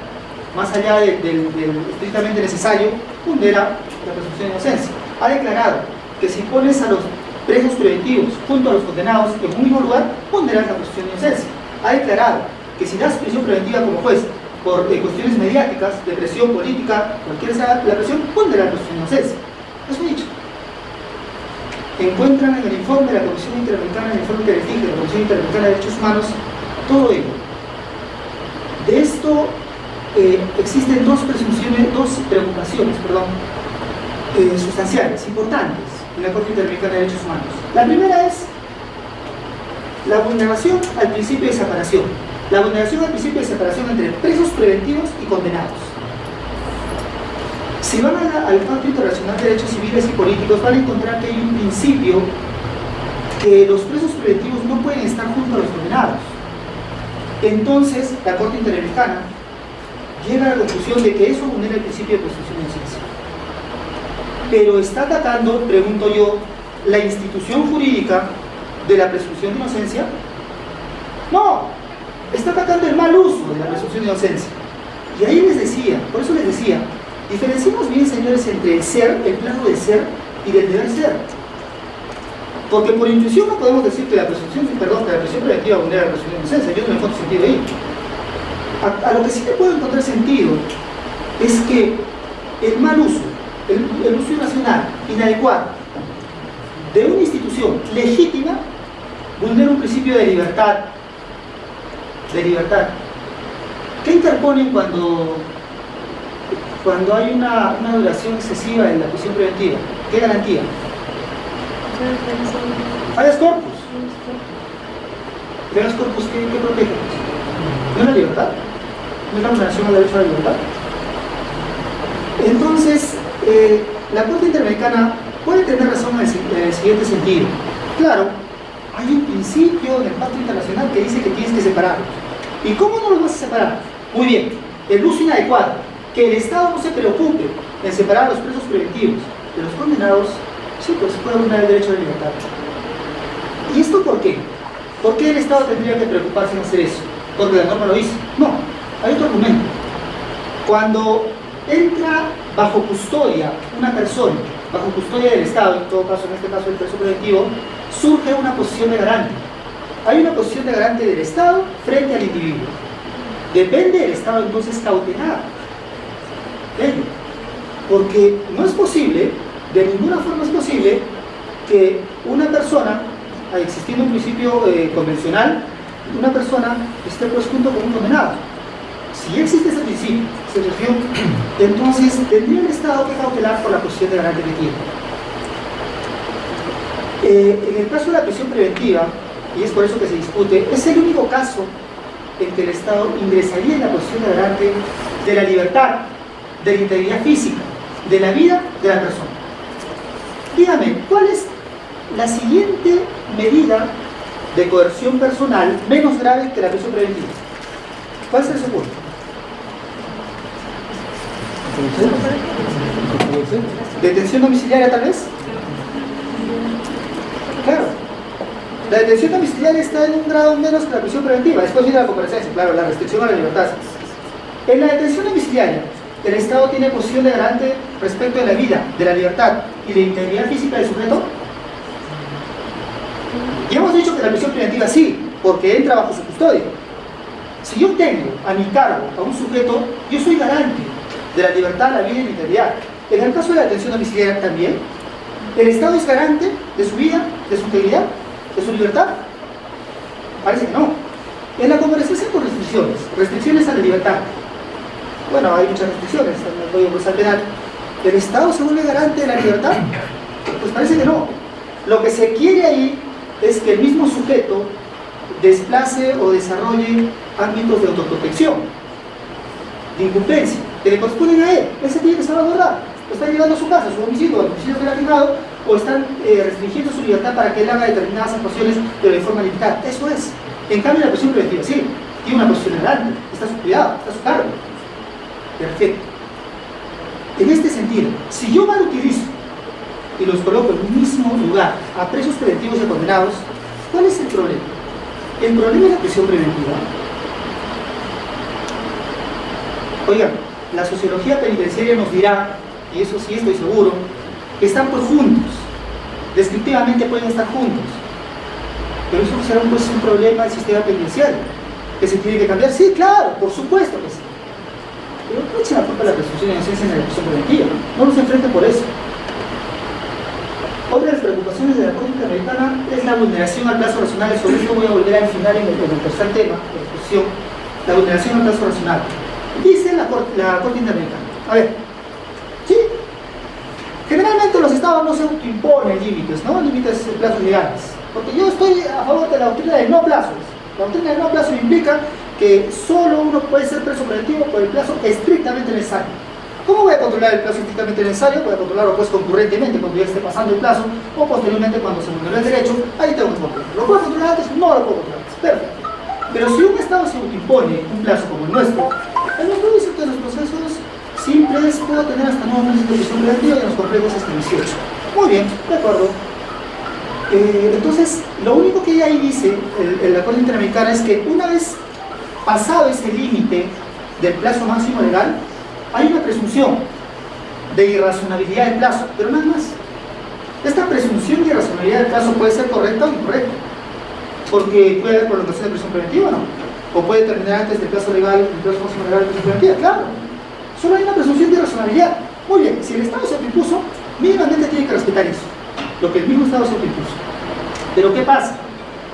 [SPEAKER 2] más allá del estrictamente necesario, vulnera la presunción de inocencia. Ha declarado que si pones a los presos preventivos junto a los condenados en un mismo lugar, vulneras la presunción de inocencia. Ha declarado que si das prisión preventiva como juez por cuestiones mediáticas, de presión política, cualquiera sea la presión, vulnera la presunción de inocencia. Eso he dicho. Encuentran en el informe de la Comisión Interamericana, en el informe que les dije, de la Comisión Interamericana de Derechos Humanos, todo ello. De esto existen dos preocupaciones, sustanciales, importantes en la Corte Interamericana de Derechos Humanos. La primera es la vulneración al principio de separación. La vulneración al principio de separación entre presos preventivos y condenados. Si van al Pacto Internacional de Derechos Civiles y Políticos, van a encontrar que hay un principio que los presos preventivos no pueden estar junto a los condenados. Entonces, la Corte Interamericana llega a la conclusión de que eso vulnera el principio de presunción de inocencia. Pero está atacando, pregunto yo, la institución jurídica de la presunción de inocencia. No, está atacando el mal uso de la presunción de inocencia. Y ahí les decía, por eso les decía, diferenciemos bien, señores, entre el ser, el plano del ser, y del deber ser. Porque por intuición no podemos decir que la prisión preventiva vulnera la presunción de inocencia. Yo no le encuentro sentido ahí. A lo que sí le puedo encontrar sentido es que el mal uso, el uso irracional, inadecuado, de una institución legítima, vulnera un principio de libertad. De libertad. ¿Qué interponen cuando hay una duración excesiva en la prisión preventiva? ¿Qué garantía? Habeas corpus. ¿Habeas corpus qué protege? ¿No es la libertad? ¿No es la vulneración al derecho a la libertad? Entonces, la Corte Interamericana puede tener razón en el siguiente sentido. Claro, hay un principio en el Pacto Internacional que dice que tienes que separarlos. ¿Y cómo no los vas a separar? Muy bien, el uso inadecuado. Que el Estado no se preocupe en separar a los presos preventivos de los condenados, sí, pues puede vulnerar el derecho a la libertad. ¿Y esto por qué? ¿Por qué el Estado tendría que preocuparse en hacer eso? Porque la norma lo dice. No, hay otro argumento. Cuando entra bajo custodia una persona, bajo custodia del Estado, en todo caso, en este caso el preso preventivo, surge una posición de garante. Hay una posición de garante del Estado frente al individuo. Depende del Estado entonces cautelar ello, porque no es posible, de ninguna forma es posible, que una persona existiendo un principio convencional, una persona esté pues junto con un condenado. Si ya existe ese principio, entonces tendría el Estado que cautelar por la posición de garante que tiene. En el caso de la prisión preventiva, y es por eso que se discute, es el único caso en que el Estado ingresaría en la posición de garante de la libertad, de la integridad física, de la vida de la persona. Dígame, ¿cuál es la siguiente medida de coerción personal menos grave que la prisión preventiva? ¿Cuál se les ocurre? ¿Detención domiciliaria tal vez? Claro. La detención domiciliaria está en un grado menos que la prisión preventiva. Después viene la comparecencia, claro, la restricción a la libertad. En la detención domiciliaria, el Estado tiene posición de garante respecto de la vida, de la libertad y de la integridad física del sujeto. Ya hemos dicho que la prisión preventiva sí, porque entra bajo su custodia. Si yo tengo a mi cargo a un sujeto, yo soy garante de la libertad, la vida y la integridad. En el caso de la detención domiciliaria también, ¿el Estado es garante de su vida, de su integridad, de su libertad? Parece que no. En la comparecencia con restricciones a la libertad. Bueno, hay muchas restricciones, en el Código Procesal Penal. ¿El Estado se vuelve garante de la libertad? Pues parece que no. Lo que se quiere ahí es que el mismo sujeto desplace o desarrolle ámbitos de autoprotección, de incumbencia, que le corresponden a él. Ese tiene que salvaguardar. Están llegando a su casa, su domicilio, el domicilio que le ha fijado, o están restringiendo su libertad para que él haga determinadas actuaciones de forma limitada. Eso es. En cambio, la prisión preventiva, sí, tiene una posición adelante, está a su cuidado, está a su cargo. Perfecto. En este sentido, si yo mal utilizo y los coloco en un mismo lugar a presos preventivos y a condenados, ¿cuál es el problema? El problema es la prisión preventiva. Oigan, la sociología penitenciaria nos dirá, y eso sí estoy seguro, que están pues juntos, descriptivamente pueden estar juntos, pero eso será pues un problema del sistema penitenciario, que se tiene que cambiar. Sí, claro, por supuesto que sí. Pero no echen la culpa a la presunción de inocencia en la prisión preventiva, no nos enfrenten por eso. Otra de las preocupaciones de la Corte Interamericana es la vulneración al plazo razonable. Sobre esto voy a volver al final en el tercer tema de la discusión, la vulneración al plazo razonable. Dice la Corte Interamericana, a ver, ¿sí? Generalmente los estados no se autoimponen límites, ¿no? Límites plazos legales, porque yo estoy a favor de la doctrina del no plazos. La doctrina del no plazo implica que solo uno puede ser preso preventivo por el plazo estrictamente necesario. ¿Cómo voy a controlar el plazo estrictamente necesario? Voy a controlarlo pues concurrentemente cuando ya esté pasando el plazo, o posteriormente cuando se vulneró el derecho. Ahí tengo que controlarlo. ¿Lo puedo controlar antes? No lo puedo controlar antes. Perfecto. Pero si un estado se autoimpone un plazo como el nuestro dice que en los procesos simples puedo tener hasta 9 meses de prisión preventiva y en los complejos hasta 18. Muy bien, de acuerdo. Entonces, lo único que ahí dice la Corte Interamericana es que una vez pasado ese límite del plazo máximo legal, hay una presunción de irrazonabilidad del plazo, pero nada más. Esta presunción de irrazonabilidad del plazo puede ser correcta o incorrecta, porque puede haber prolongación de prisión preventiva, ¿no? O puede terminar antes del plazo legal, el plazo máximo legal de prisión preventiva, claro. Solo hay una presunción de irrazonabilidad. Muy bien, si el Estado se autoimpuso, mínimamente tiene que respetar eso, lo que el mismo Estado se autoimpuso. Pero ¿qué pasa?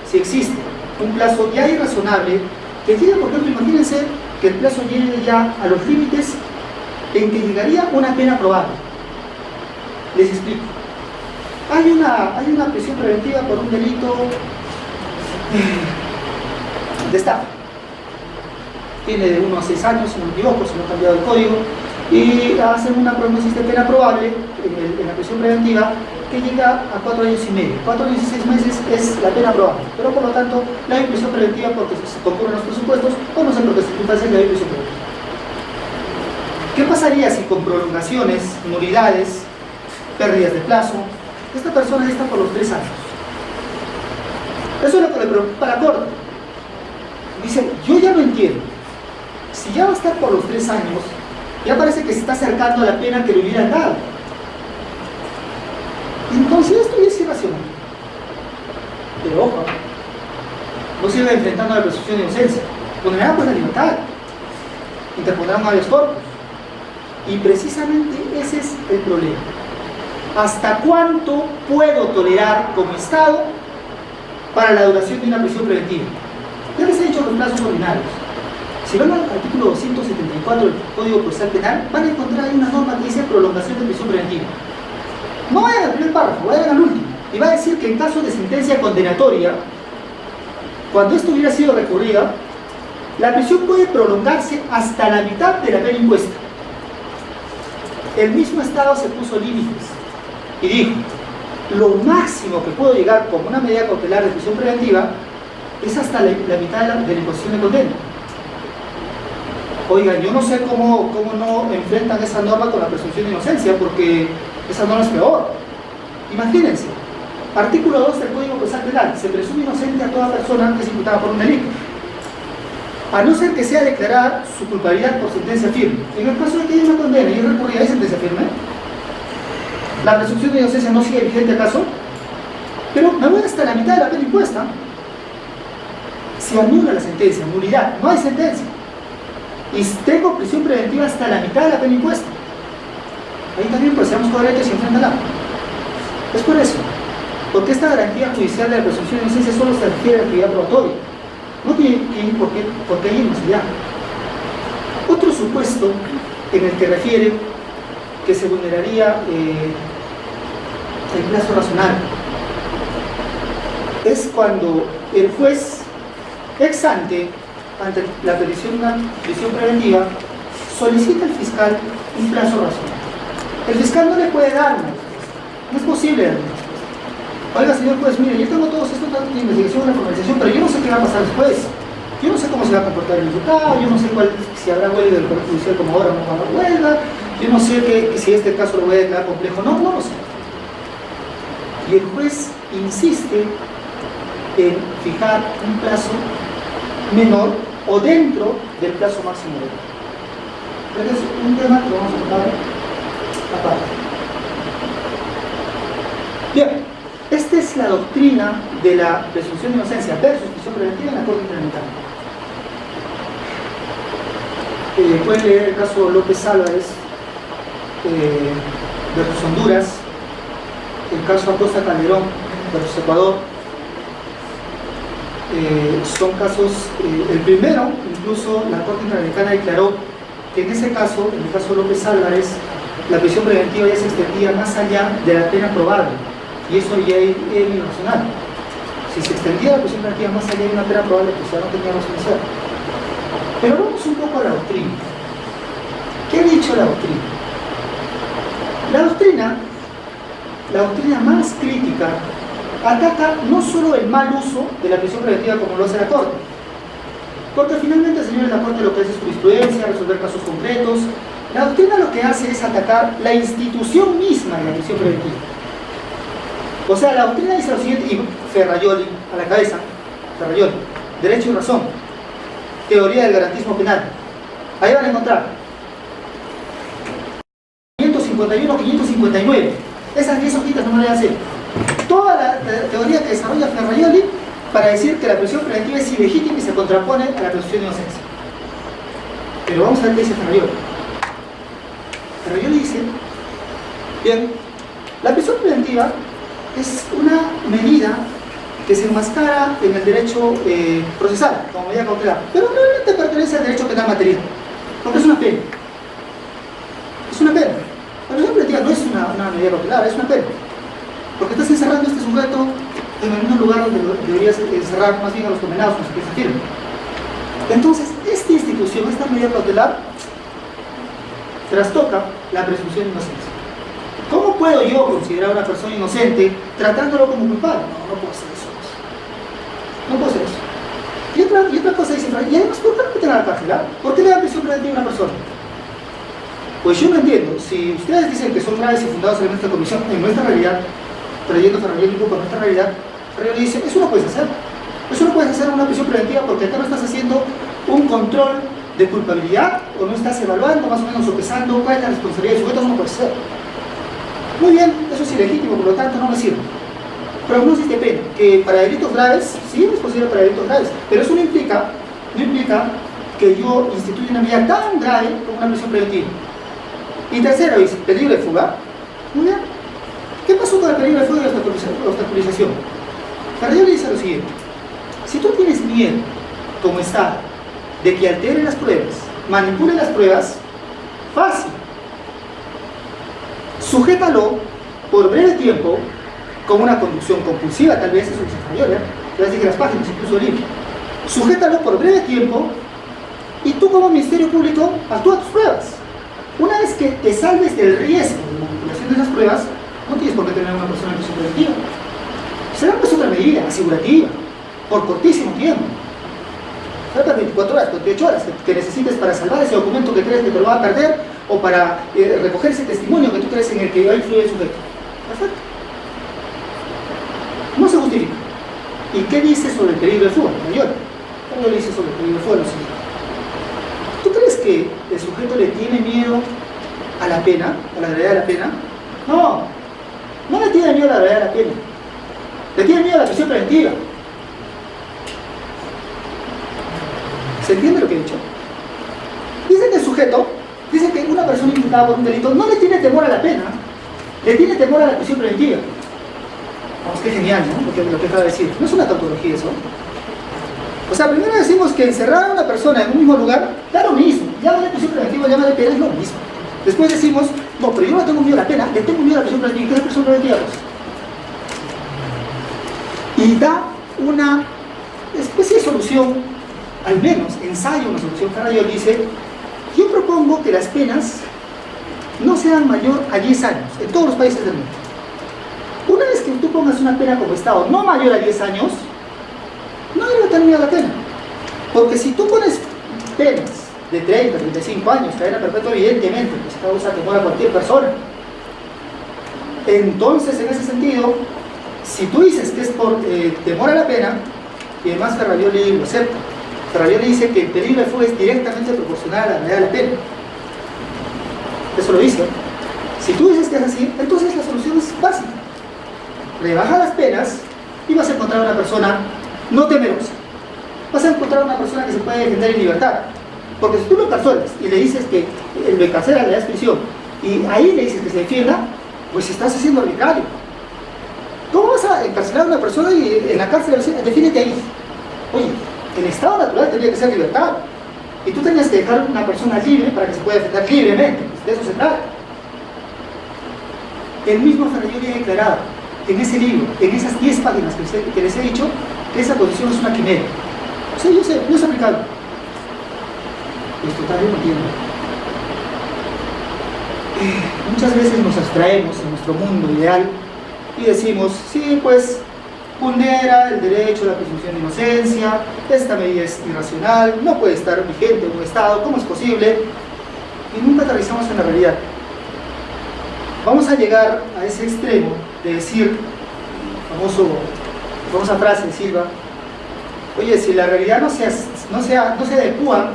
[SPEAKER 2] Si existe un plazo ya irrazonable, que tiene, por ejemplo, imagínense que el plazo llegue ya a los límites en que llegaría una pena probable. Les explico. Hay una prisión preventiva por un delito de estafa. Tiene de 1 a 6 años, si no me equivoco, si no ha cambiado el código, y hacen una prognosis de pena probable en la prisión preventiva que llega a 4 años y medio. 4 años y 6 meses es la pena probable, pero por lo tanto la hay prisión preventiva porque se concurren los presupuestos, o no sé por qué circunstancias la hay prisión preventiva. ¿Qué pasaría si con prolongaciones, nulidades, pérdidas de plazo, esta persona ya está por los 3 años? Eso es lo que le preocupa a la Corte. Dice, yo ya no entiendo. Si ya va a estar por los 3 años, ya parece que se está acercando a la pena que le hubieran dado. Entonces esto ya es irracional. Pero ojo, no se iba enfrentando a la presunción de inocencia. Condenarán por la libertad. Interpondrán habeas corpus. Y precisamente ese es el problema. ¿Hasta cuánto puedo tolerar como Estado para la duración de una prisión preventiva. Ya les he dicho los plazos ordinarios. Si van al artículo 274 del Código Procesal Penal, van a encontrar ahí una norma que dice prolongación de prisión preventiva. No vayan al primer párrafo, vayan al último. Y va a decir que en caso de sentencia condenatoria, cuando esto hubiera sido recurrida, la prisión puede prolongarse hasta la mitad de la pena impuesta. El mismo Estado se puso límites y dijo, lo máximo que puedo llegar como una medida cautelar de prisión preventiva es hasta la mitad de la imposición de condena. Oigan, yo no sé cómo no enfrentan esa norma con la presunción de inocencia, porque esa norma es peor. Imagínense, artículo 2 del Código Procesal Penal, se presume inocente a toda persona que es imputada por un delito, a no ser que sea declarada su culpabilidad por sentencia firme. En el caso de que haya una condena y es recurrida, ¿hay sentencia firme? ¿La presunción de inocencia no sigue vigente acaso? Pero me voy hasta la mitad de la pena impuesta. Se anula la sentencia, nulidad, no hay sentencia. Y tengo prisión preventiva hasta la mitad de la pena impuesta. Ahí también pues seamos coherentes y enfrentarla. Es por eso, porque esta garantía judicial de la presunción de inocencia solo se refiere a la actividad probatoria. No tiene que ir porque hay más allá. Otro supuesto en el que refiere que se vulneraría el plazo razonable es cuando el juez ex ante la petición de una prisión preventiva solicita al fiscal un plazo razonable. El fiscal no le puede dar una respuesta, no es posible dar una respuesta. Oiga, señor juez, mire, yo tengo todos estos datos de investigación, de formalización, pero yo no sé qué va a pasar después. Yo no sé cómo se va a comportar el imputado, yo no sé si habrá huelga del Poder Judicial como ahora no va a haber huelga, yo no sé si este caso lo voy a declarar complejo, no lo sé. Y el juez insiste en fijar un plazo menor o dentro del plazo máximo de ley. Pero es un tema que vamos a tratar aparte. Bien, esta es la doctrina de la presunción de inocencia versus prisión preventiva en la Corte Interamericana. Pueden leer el caso López Álvarez versus Honduras, el caso Acosta Calderón versus Ecuador. Son casos, el primero, incluso la Corte Interamericana declaró que en ese caso, en el caso López Álvarez, la prisión preventiva ya se extendía más allá de la pena probable, y eso ya es irracional. Si se extendía la prisión preventiva más allá de una pena probable, pues ya no tenía razón de ser. Pero vamos un poco a la doctrina. ¿Qué ha dicho la doctrina? La doctrina más crítica ataca no solo el mal uso de la prisión preventiva como lo hace la Corte, porque finalmente, señores, la Corte lo que hace es jurisprudencia, resolver casos concretos. La doctrina lo que hace es atacar la institución misma de la prisión preventiva. O sea, la doctrina dice lo siguiente, y Ferrajoli a la cabeza, Ferrajoli, derecho y razón, teoría del garantismo penal. Ahí van a encontrar 551, 559. Esas 10 hojitas no me las voy a hacer. Toda la teoría que desarrolla Ferrajoli para decir que la prisión preventiva es ilegítima y se contrapone a la presunción de inocencia. Pero vamos a ver qué dice Ferrajoli. Ferrajoli dice, bien, la prisión preventiva es una medida que se enmascara en el derecho procesal, como medida cautelar, pero realmente pertenece al derecho penal material, porque es una pena. Es una pena. La prisión preventiva no es una medida cautelar, es una pena. Porque estás encerrando a este sujeto en el mismo lugar donde deberías encerrar más bien a los condenados, con los que se firmen. Entonces, esta institución, esta medida cautelar, trastoca la presunción de inocencia. ¿Cómo puedo yo considerar a una persona inocente tratándolo como culpable? No puedo hacer eso. No puedo hacer eso. Y otra cosa dice, y además, ¿por qué no meten a la cárcel? ¿Por qué le dan prisión preventiva a una persona? Pues yo no entiendo. Si ustedes dicen que son graves y fundados en nuestra comisión, en nuestra realidad, trayendo Ferrajoli con nuestra realidad, Ferrajoli dice, eso no puedes hacer. Eso no puedes hacer una prisión preventiva porque acá no estás haciendo un control de culpabilidad o no estás evaluando más o menos o pesando cuál es la responsabilidad del sujeto, eso no puede ser. Muy bien, eso es ilegítimo, por lo tanto no me sirve. Prognosis de pena, que para delitos graves, sí es posible para delitos graves, pero eso no implica que yo instituya una medida tan grave como una prisión preventiva. Y tercero, dice, peligro de fuga. Muy bien. ¿Qué pasó con el peligro de fuga y la obstaculización? Ferrayoli dice lo siguiente: si tú tienes miedo, como Estado, de que altere las pruebas, manipule las pruebas, fácil. Sujétalo por breve tiempo, con una conducción compulsiva, tal vez eso dice Ferrayoli, te vas a decir que las páginas, incluso el libro. Sujétalo por breve tiempo y tú como Ministerio Público actúa tus pruebas. Una vez que te salves del riesgo de manipulación de esas pruebas, no tienes por qué tener una persona en prisión preventiva. Será pues otra medida asegurativa, por cortísimo tiempo. Será 24 horas, 48 horas que necesites para salvar ese documento que crees que te lo va a perder, o para recoger ese testimonio que tú crees en el que va a influir el sujeto. Perfecto. No se justifica. ¿Y qué dice sobre el peligro de fuga? Yo le dice sobre el peligro de fuga lo siguiente: ¿tú crees que el sujeto le tiene miedo a la pena, a la gravedad de la pena? No, no le tiene miedo a la gravedad de la pena. Le tiene miedo a la prisión preventiva. ¿Se entiende lo que he dicho? Dicen que el sujeto, dicen que una persona imputada por un delito no le tiene temor a la pena, le tiene temor a la prisión preventiva. Vamos, qué genial, ¿no? Lo que acaba de decir. No es una tautología eso. O sea, primero decimos que encerrar a una persona en un mismo lugar da lo mismo. Llámale prisión preventiva, llámale pena, es lo mismo. Después decimos, no, pero yo no tengo miedo a la pena, le tengo miedo a la prisión preventiva. ¿Qué es la prisión preventiva? Y da una especie de solución, al menos ensaya una solución. Ferrayoli dice: yo propongo que las penas no sean mayor a 10 años en todos los países del mundo. Una vez que tú pongas una pena como Estado no mayor a 10 años, no debe tener miedo a la pena. Porque si tú pones penas de 30, 35 años, cadena perpetua, evidentemente, pues causa temor a cualquier persona. Entonces, en ese sentido, si tú dices que es por temor a la pena, y además Ferrayoli lo acepta, Ferrayoli dice que el peligro de fuga es directamente proporcional a la gravedad de la pena. Eso lo dice. Si tú dices que es así, entonces la solución es básica. Rebaja las penas y vas a encontrar una persona no temerosa. Vas a encontrar una persona que se puede defender en libertad. Porque si tú lo encarcelas y le dices que lo encarcelas, le das prisión, y ahí le dices que se defienda, pues estás haciendo arbitrario. ¿Cómo vas a encarcelar a una persona y en la cárcel le dices, defínete ahí? Oye, el estado natural tendría que ser libertad. Y tú tenías que dejar una persona libre para que se pueda defender libremente. Pues de eso se trata. El mismo Ferrayoli ha declarado en ese libro, en esas 10 páginas que les he dicho, que esa posición es una quimera. Sí, yo sé, no es aplicable. Pues total, yo no entiendo. Muchas veces nos abstraemos en nuestro mundo ideal y decimos, sí, pues vulnera el derecho a la presunción de inocencia, esta medida es irracional, no puede estar vigente en un Estado, ¿cómo es posible? Y nunca aterrizamos en la realidad. Vamos a llegar a ese extremo de decir, famosa frase de Silva: oye, si la realidad no se adecua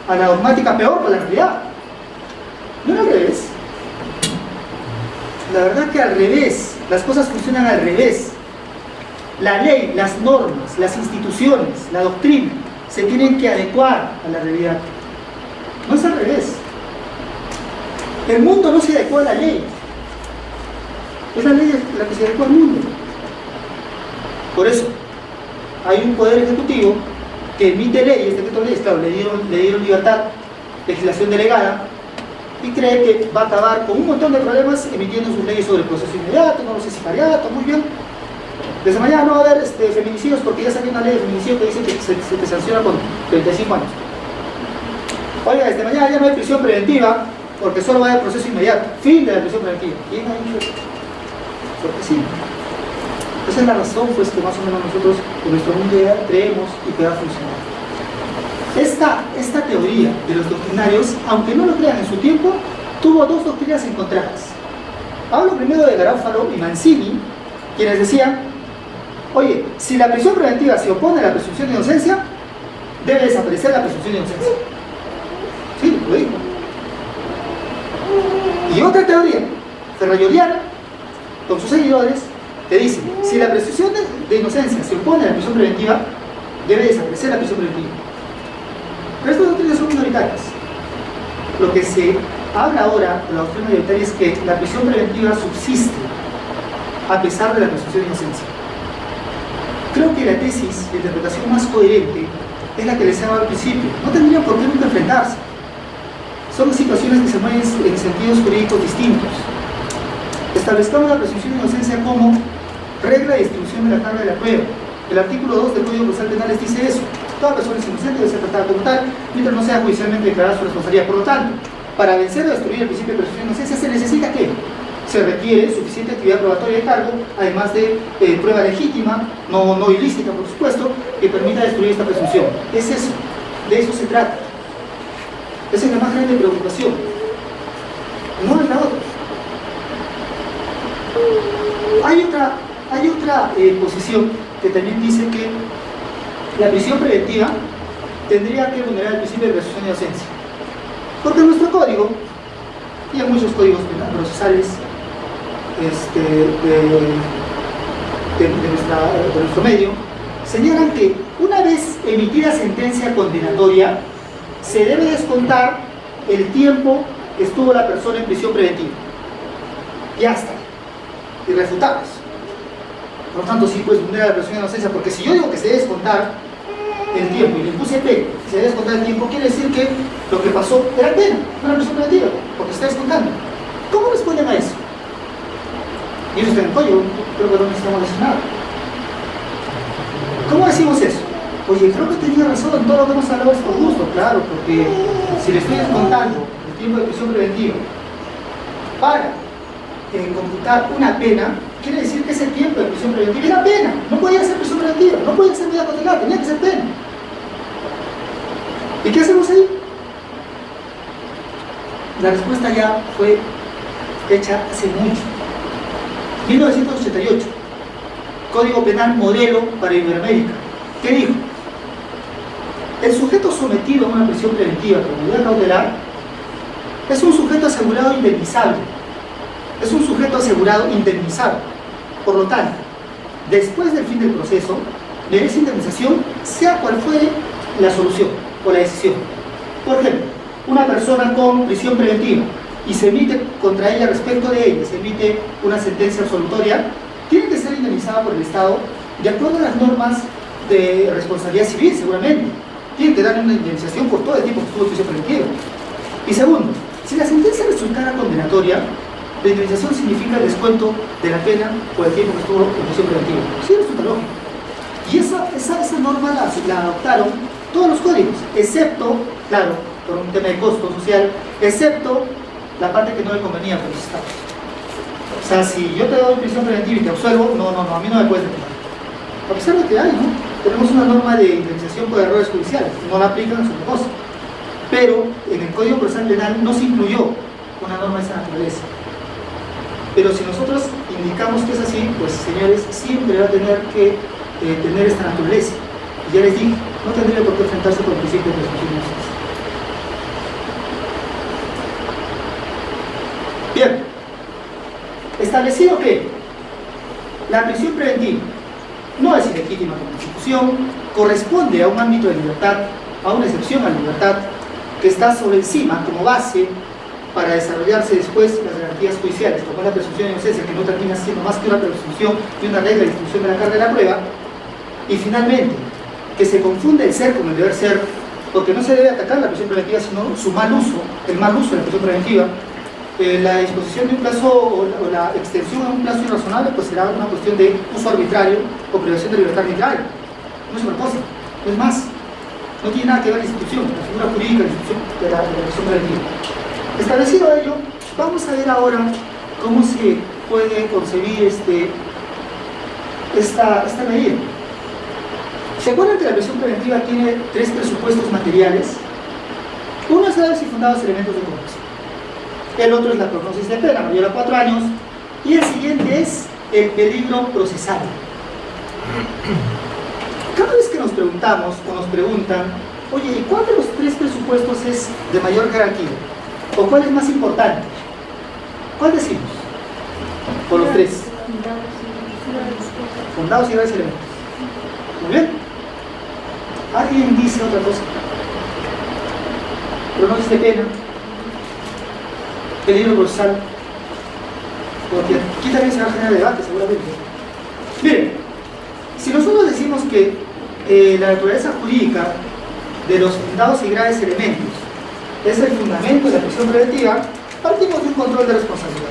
[SPEAKER 2] a la dogmática, peor para la realidad. No al revés. La verdad que al revés, las cosas funcionan al revés. La ley, las normas, las instituciones, la doctrina se tienen que adecuar a la realidad. No es al revés. El mundo no se adecua a la ley. Es la ley la que se adecua al mundo. Por eso, hay un poder ejecutivo que emite leyes, decretos de leyes, claro, le dieron libertad, legislación delegada, y cree que va a acabar con un montón de problemas emitiendo sus leyes sobre el proceso inmediato, no sé si sicariato, muy bien. Desde mañana no va a haber feminicidios porque ya salió una ley de feminicidio que dice que se te sanciona con 35 años. Oiga, desde mañana ya no hay prisión preventiva porque solo va a haber proceso inmediato. Fin de la prisión preventiva. ¿Quién ha dicho eso? Porque sí. Esa es la razón, pues, que más o menos nosotros en nuestro mundo ideal creemos y que va a funcionar. Esta teoría de los doctrinarios, aunque no lo crean en su tiempo, tuvo dos doctrinas encontradas. Hablo primero de Garofalo y Mancini, quienes decían: oye, si la prisión preventiva se opone a la presunción de inocencia, debe desaparecer la presunción de inocencia. Sí, lo digo. Y otra teoría, ferrayoliana, con sus seguidores, que dice: si la presunción de inocencia se opone a la prisión preventiva, debe desaparecer la prisión preventiva. Pero estas doctrinas son minoritarias. Lo que se habla ahora de la doctrina mayoritaria es que la prisión preventiva subsiste a pesar de la presunción de inocencia. Creo que la tesis, la interpretación más coherente, es la que les he dado al principio. No tendrían por qué nunca enfrentarse. Son situaciones que se mueven en sentidos jurídicos distintos. Establezcamos la presunción de inocencia como regla de distribución de la carga de la prueba. El artículo 2 del Código Procesal Penal les dice eso. Toda persona es inocente, debe ser tratada como tal, mientras no sea judicialmente declarada su responsabilidad. Por lo tanto, para vencer o destruir el principio de presunción de inocencia se necesita que se requiere suficiente actividad probatoria de cargo, además de prueba legítima, no ilícita por supuesto, que permita destruir esta presunción. Es eso, de eso se trata. Esa es la más grande preocupación. No es la otra. Hay otra posición que también dice que la prisión preventiva tendría que vulnerar el principio de presunción de inocencia. Porque en nuestro código, y en muchos códigos procesales de nuestro medio, señalan que una vez emitida sentencia condenatoria, se debe descontar el tiempo que estuvo la persona en prisión preventiva. Ya está. Irrefutables. Por lo tanto, sí, pues vulnera la presunción de inocencia, porque si yo digo que se debe descontar el tiempo y le puse P, se debe descontar el tiempo, quiere decir que lo que pasó era pena, no era prisión preventiva, porque se está descontando. ¿Cómo responden a eso? Y ellos dicen, oye, creo que no necesitamos decir nada. ¿Cómo decimos eso? Oye, creo que tenía razón en todo lo que hemos hablado, es por gusto, claro, porque si le estoy descontando el tiempo de prisión preventiva para computar una pena, quiere decir que ese tiempo de prisión preventiva era pena, no podía ser prisión preventiva, no podía ser medida cautelar, tenía que ser pena. ¿Y qué hacemos ahí? La respuesta ya fue hecha hace mucho. 1988, Código Penal modelo para Iberoamérica. ¿Qué dijo? El sujeto sometido a una prisión preventiva con medida cautelar es un sujeto asegurado indemnizable. Es un sujeto asegurado indemnizable. Por lo tanto, después del fin del proceso, merece indemnización, sea cual fuere la solución o la decisión. Por ejemplo, una persona con prisión preventiva y se emite contra ella, respecto de ella, se emite una sentencia absolutoria, tiene que ser indemnizada por el Estado de acuerdo a las normas de responsabilidad civil, seguramente. Tiene que dar una indemnización por todo el tiempo que estuvo en prisión preventiva. Y segundo, si la sentencia resultara condenatoria, la indemnización significa el descuento de la pena por el tiempo que estuvo en prisión preventiva. Sí, resulta lógico. Y esa norma la adoptaron todos los códigos, excepto, claro, por un tema de costo social, excepto la parte que no le convenía por los estados. O sea, si yo te doy prisión preventiva y te absuelvo, no, a mí no me puedes detener. A pesar de que hay, ¿no? Tenemos una norma de indemnización por errores judiciales, no la aplican a su negocio. Pero en el Código Procesal Penal no se incluyó una norma de esa naturaleza. Pero si nosotros indicamos que es así, pues señores, siempre va a tener que tener esta naturaleza. Y ya les dije, no tendría por qué enfrentarse con el principio de presunción de inocencia. Bien, establecido que la prisión preventiva no es ilegítima como institución, corresponde a un ámbito de libertad, a una excepción a la libertad, que está sobre encima como base para desarrollarse después las garantías judiciales, como es la presunción de inocencia, que no termina siendo más que una presunción y una regla de distribución de la carga de la prueba, y finalmente, que se confunde el ser con el deber ser, porque no se debe atacar la prisión preventiva, sino su mal uso, el mal uso de la prisión preventiva. La disposición de un plazo o la extensión a un plazo irrazonable pues será una cuestión de uso arbitrario o privación de libertad arbitraria. No es una cosa, no es más. No tiene nada que ver la institución, la figura jurídica de la institución de la prisión preventiva. Establecido ello, vamos a ver ahora cómo se puede concebir esta medida. ¿Se acuerdan que la prisión preventiva tiene tres presupuestos materiales? Uno es graves y fundados elementos de corrupción. El otro es la prognosis de pena, mayor a 4 años. Y el siguiente es el peligro procesal. Cada vez que nos preguntamos o nos preguntan, oye, ¿y cuál de los tres presupuestos es de mayor jerarquía? ¿O cuál es más importante? ¿Cuál decimos? Por los tres. Fundados y graves elementos. Muy bien. ¿Alguien dice otra cosa? Prognosis de pena. Peligro procesal, porque aquí también se va a generar debate seguramente. Miren, Si nosotros decimos que la naturaleza jurídica de los fundados y graves elementos es el fundamento de la prisión preventiva, partimos de un control de responsabilidad,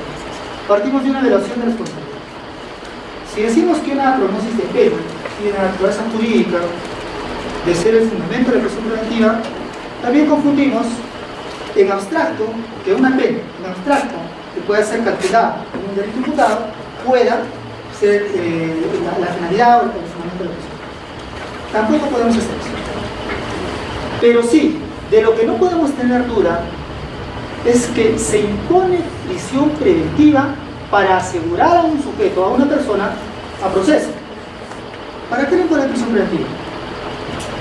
[SPEAKER 2] partimos de una evaluación de responsabilidad. Si decimos que una prognosis de pena tiene la naturaleza jurídica de ser el fundamento de la prisión preventiva, también confundimos en abstracto que una pena, en abstracto, que pueda ser calculada como un delito imputado, pueda ser la finalidad o el fundamento de la prisión. Tampoco podemos hacer eso. Pero sí, de lo que no podemos tener duda es que se impone prisión preventiva para asegurar a un sujeto, a una persona, a proceso. ¿Para qué le impone prisión preventiva?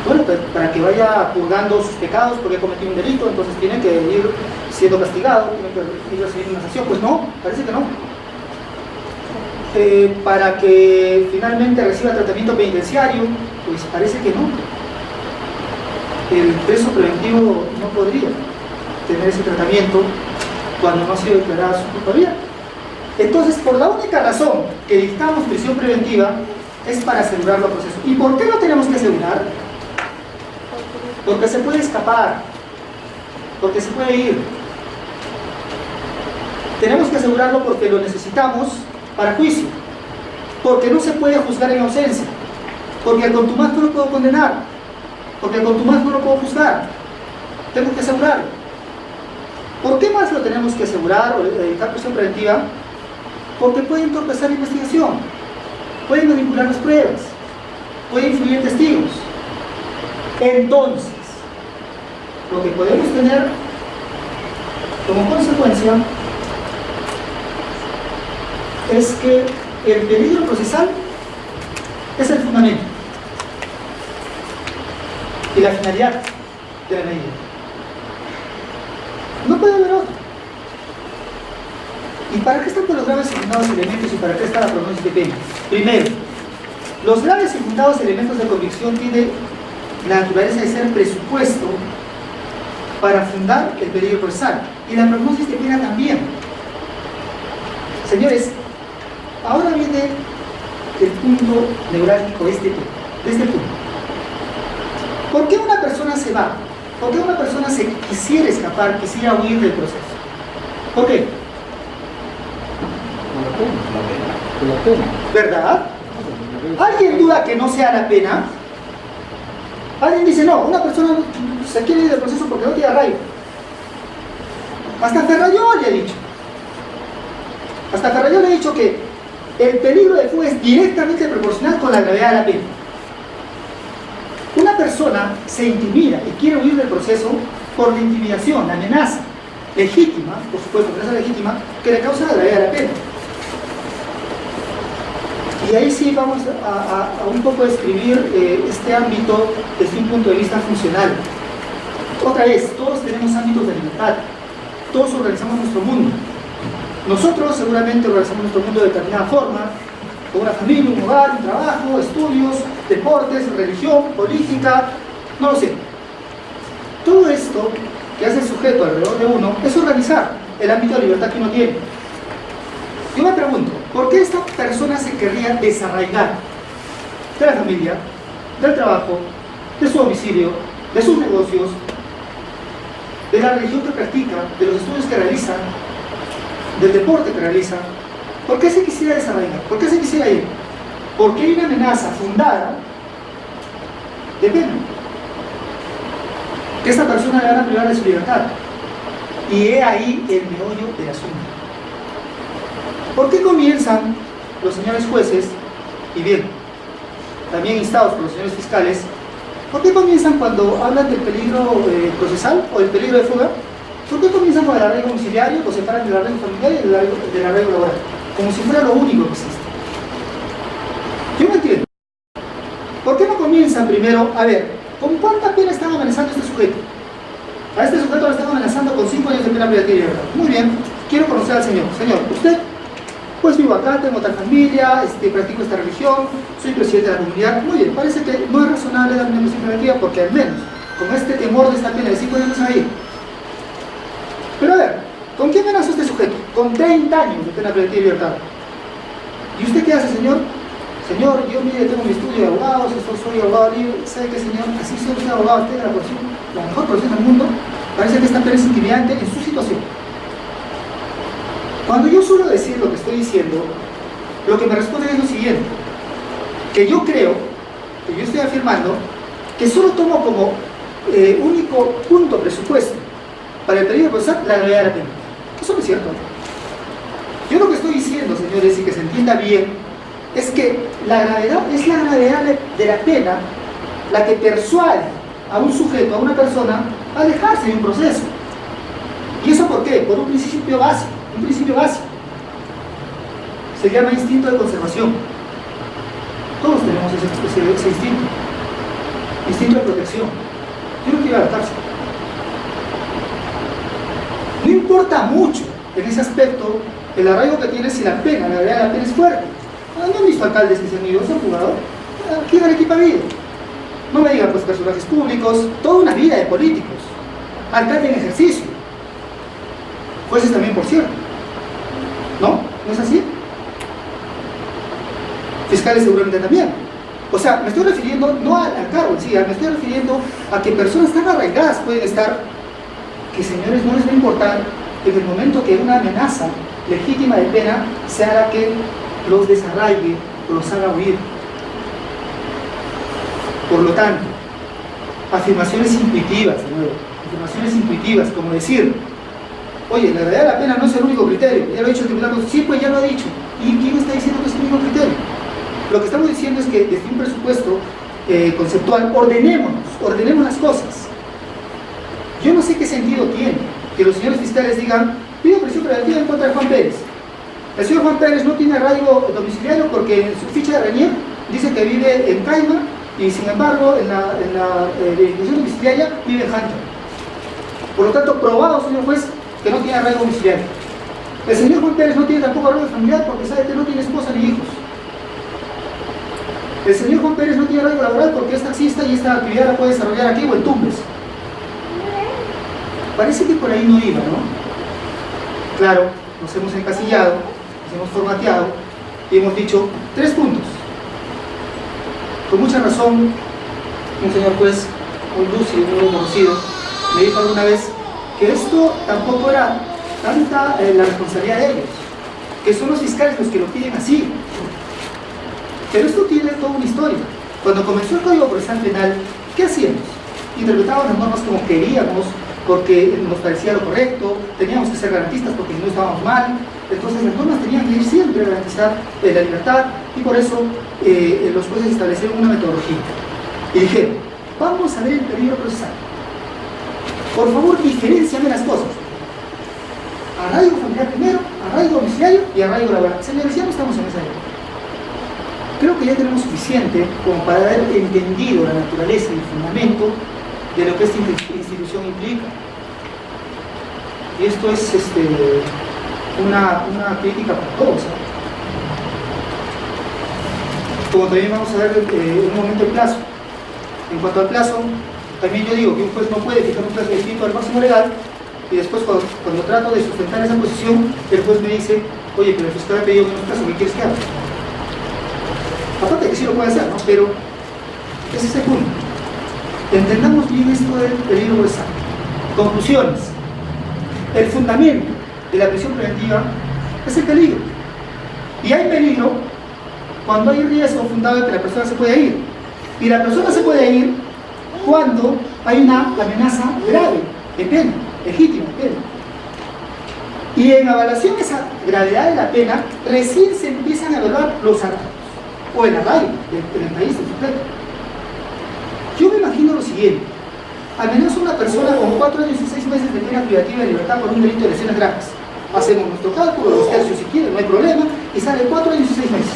[SPEAKER 2] Bueno, para que vaya purgando sus pecados porque ha cometido un delito, entonces tiene que ir siendo castigado, tiene que ir recibiendo una sanción. Pues no, parece que no. Para que finalmente reciba tratamiento penitenciario, pues parece que no. El preso preventivo no podría tener ese tratamiento cuando no ha sido declarada su culpabilidad. Entonces, por la única razón que dictamos prisión preventiva es para asegurarlo al proceso. ¿Y por qué lo tenemos que asegurar? Porque se puede escapar, porque se puede ir. Tenemos que asegurarlo porque lo necesitamos para juicio, porque no se puede juzgar en ausencia, porque al contumaz no lo puedo condenar, porque al contumaz no lo puedo juzgar. Tengo que asegurarlo. ¿Por qué más lo tenemos que asegurar o dedicar prisión preventiva? Porque puede entorpecer la investigación, puede manipular las pruebas, puede influir en testigos. Entonces, lo que podemos tener como consecuencia es que el peligro procesal es el fundamento y la finalidad de la medida. No puede haber otro. ¿Y para qué están los graves y fundados elementos y para qué está la prognosis de pena? Primero, los graves y fundados elementos de convicción tienen la naturaleza de ser presupuesto para fundar el peligro procesal, y la prognosis de pena también. Señores, ahora viene el punto neurálgico de este punto. ¿Por qué una persona se va? ¿Por qué una persona se quisiera escapar, quisiera huir del proceso? ¿Por qué?
[SPEAKER 3] La pena.
[SPEAKER 2] ¿Verdad? ¿Alguien duda que no sea la pena? Alguien dice, no, una persona se quiere ir del proceso porque no tiene arraigo. Hasta Ferrayol le ha dicho. Hasta Ferrayol le ha dicho que el peligro de fuga es directamente proporcional con la gravedad de la pena. Una persona se intimida y quiere huir del proceso por la intimidación, la amenaza legítima, por supuesto, amenaza legítima, que le causa la gravedad de la pena. Y ahí sí vamos a un poco describir este ámbito desde un punto de vista funcional. Otra vez, todos tenemos ámbitos de libertad, todos organizamos nuestro mundo. Nosotros seguramente organizamos nuestro mundo de determinada forma, con una familia, un hogar, un trabajo, estudios, deportes, religión, política, no lo sé. Todo esto que hace el sujeto alrededor de uno es organizar el ámbito de libertad que uno tiene. Yo me pregunto, ¿por qué esta persona se querría desarraigar de la familia, del trabajo, de su domicilio, de sus negocios, de la religión que practica, de los estudios que realiza, del deporte que realiza? ¿Por qué se quisiera desarraigar? ¿Por qué se quisiera ir? Porque hay una amenaza fundada de pena, que esta persona le van a privar de su libertad. Y he ahí el meollo del asunto. ¿Por qué comienzan los señores jueces, y bien, también instados por los señores fiscales, por qué comienzan cuando hablan del peligro procesal o del peligro de fuga? ¿Por qué comienzan con el arraigo domiciliario o separan el arraigo familiar y del arraigo laboral? Como si fuera lo único que existe. Yo no entiendo. ¿Por qué no comienzan primero a ver con cuánta pena están amenazando a este sujeto? A este sujeto le están amenazando con 5 años de pena privativa de libertad. Muy bien, quiero conocer al señor. Señor, usted, pues vivo acá, tengo tal familia, practico esta religión, soy presidente de la comunidad. Muy bien, parece que no es razonable darme una prisión preventiva porque al menos con este temor de esta pena de 5 años no se va a ir. Pero a ver, ¿con qué amenazó este sujeto? Con 30 años de pena preventiva de libertad. ¿Y usted qué hace, señor? señor, yo mire, tengo mi estudio de abogados, soy abogado libre, ¿sabe qué, señor? Así soy abogado, tenga la mejor profesión del mundo, parece que esta pena es intimidante en su situación. Cuando yo suelo decir lo que estoy diciendo, lo que me responde es lo siguiente, que yo creo, que yo estoy afirmando, que solo tomo como único punto presupuesto para el peligro procesal la gravedad de la pena. Eso no es cierto. Yo lo que estoy diciendo, señores, y que se entienda bien, es que la gravedad es la gravedad de la pena la que persuade a un sujeto, a una persona, a alejarse de un proceso. ¿Y eso por qué? Por un principio básico. Un principio básico. Se llama instinto de conservación. Todos tenemos ese instinto. Instinto de protección. Yo no quiero a la cárcel. No importa mucho en ese aspecto el arraigo que tiene si la pena, la gravedad de la pena es fuerte. No han visto alcaldes que se han ido, son jugadores. Aquí en Arequipa ha habido. No me digan pues personajes públicos, toda una vida de políticos. Alcalde en ejercicio. Jueces también, por cierto. ¿No? ¿No es así? Fiscales seguramente también. O sea, me estoy refiriendo no al cargo en sí, me estoy refiriendo a que personas tan arraigadas pueden estar, que señores no les va a importar en el momento que una amenaza legítima de pena sea la que los desarraigue o los haga huir. Por lo tanto, afirmaciones intuitivas, de nuevo, afirmaciones intuitivas, como decir, oye, la gravedad de la pena no es el único criterio, ya lo ha dicho el tribunal, sí, pues ya lo ha dicho, ¿y quién está diciendo que es el único criterio? Lo que estamos diciendo es que desde un presupuesto conceptual, ordenemos las cosas. Yo no sé qué sentido tiene que los señores fiscales digan, pido prisión preventiva en contra de Juan Pérez. El señor Juan Pérez no tiene arraigo domiciliario porque en su ficha de RENIER dice que vive en Caima y sin embargo en la dirección domiciliaria vive en Hunter. Por lo tanto, probado, señor juez, que no tiene arraigo domiciliario. El señor Juan Pérez no tiene tampoco arraigo familiar porque sabe que no tiene esposa ni hijos. El señor Juan Pérez no tiene arraigo laboral porque es taxista y esta actividad la puede desarrollar aquí o en Tumbes. Parece que por ahí no iba, ¿no? Claro, nos hemos encasillado, nos hemos formateado y hemos dicho 3 puntos. Con mucha razón, un señor juez muy lúcido, muy conocido, me dijo alguna vez que esto tampoco era tanta la responsabilidad de ellos, que son los fiscales los que lo piden así. Pero esto tiene toda una historia. Cuando comenzó el Código Procesal Penal, ¿qué hacíamos? Interpretábamos las normas como queríamos, porque nos parecía lo correcto, teníamos que ser garantistas porque si no estábamos mal, entonces las normas tenían que ir siempre a garantizar la libertad y por eso los jueces establecieron una metodología y dijeron, vamos a ver el peligro procesal, por favor diferenciame las cosas, arraigo familiar primero, arraigo domiciliario y arraigo laboral. Señores, ya no estamos en esa época. Creo que ya tenemos suficiente como para haber entendido la naturaleza y el fundamento de lo que esta institución implica. Y esto es una crítica para todos, ¿eh? Como también vamos a ver en un momento el plazo. En cuanto al plazo, también yo digo que un juez no puede fijar un plazo distinto al máximo legal y después cuando trato de sustentar esa posición, el juez me dice, oye, pero el fiscal ha pedido menos plazo, ¿qué quieres que haga? Aparte que sí lo puede hacer, ¿no? Pero ese es el punto. Entendamos bien esto del peligro procesal. Conclusiones. El fundamento de la prisión preventiva es el peligro. Y hay peligro cuando hay riesgo fundado de que la persona se pueda ir. Y la persona se puede ir cuando hay una amenaza grave de pena, legítima de pena. Y en evaluación de esa gravedad de la pena, recién se empiezan a evaluar los arraigos, o el arraigo en el país en completo. Yo me imagino lo siguiente: amenazo a una persona con 4 años y 6 meses de pena privativa de libertad por un delito de lesiones graves. Hacemos nuestro cálculo, los tercios si quieren, no hay problema, y sale 4 años y 6 meses.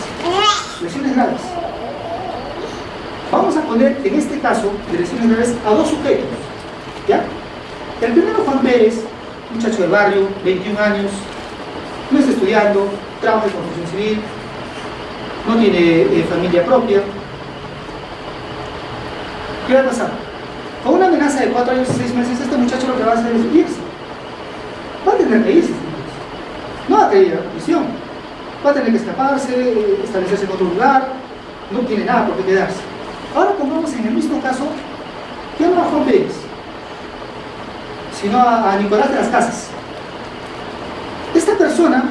[SPEAKER 2] Lesiones graves. Vamos a poner, en este caso, de lesiones graves, a 2 sujetos. ¿Ya? El primero, Juan Pérez, muchacho del barrio, 21 años, no está estudiando, trabaja en construcción civil, no tiene familia propia. ¿Qué va a pasar? Con una amenaza de 4 años y 6 meses, este muchacho lo que va a hacer es irse. Va a tener que irse. No va a querer ir a la prisión. Va a tener que escaparse, establecerse en otro lugar, no tiene nada por qué quedarse. Ahora pongamos en el mismo caso, ya no a Juan Pérez, sino a Nicolás de las Casas. Esta persona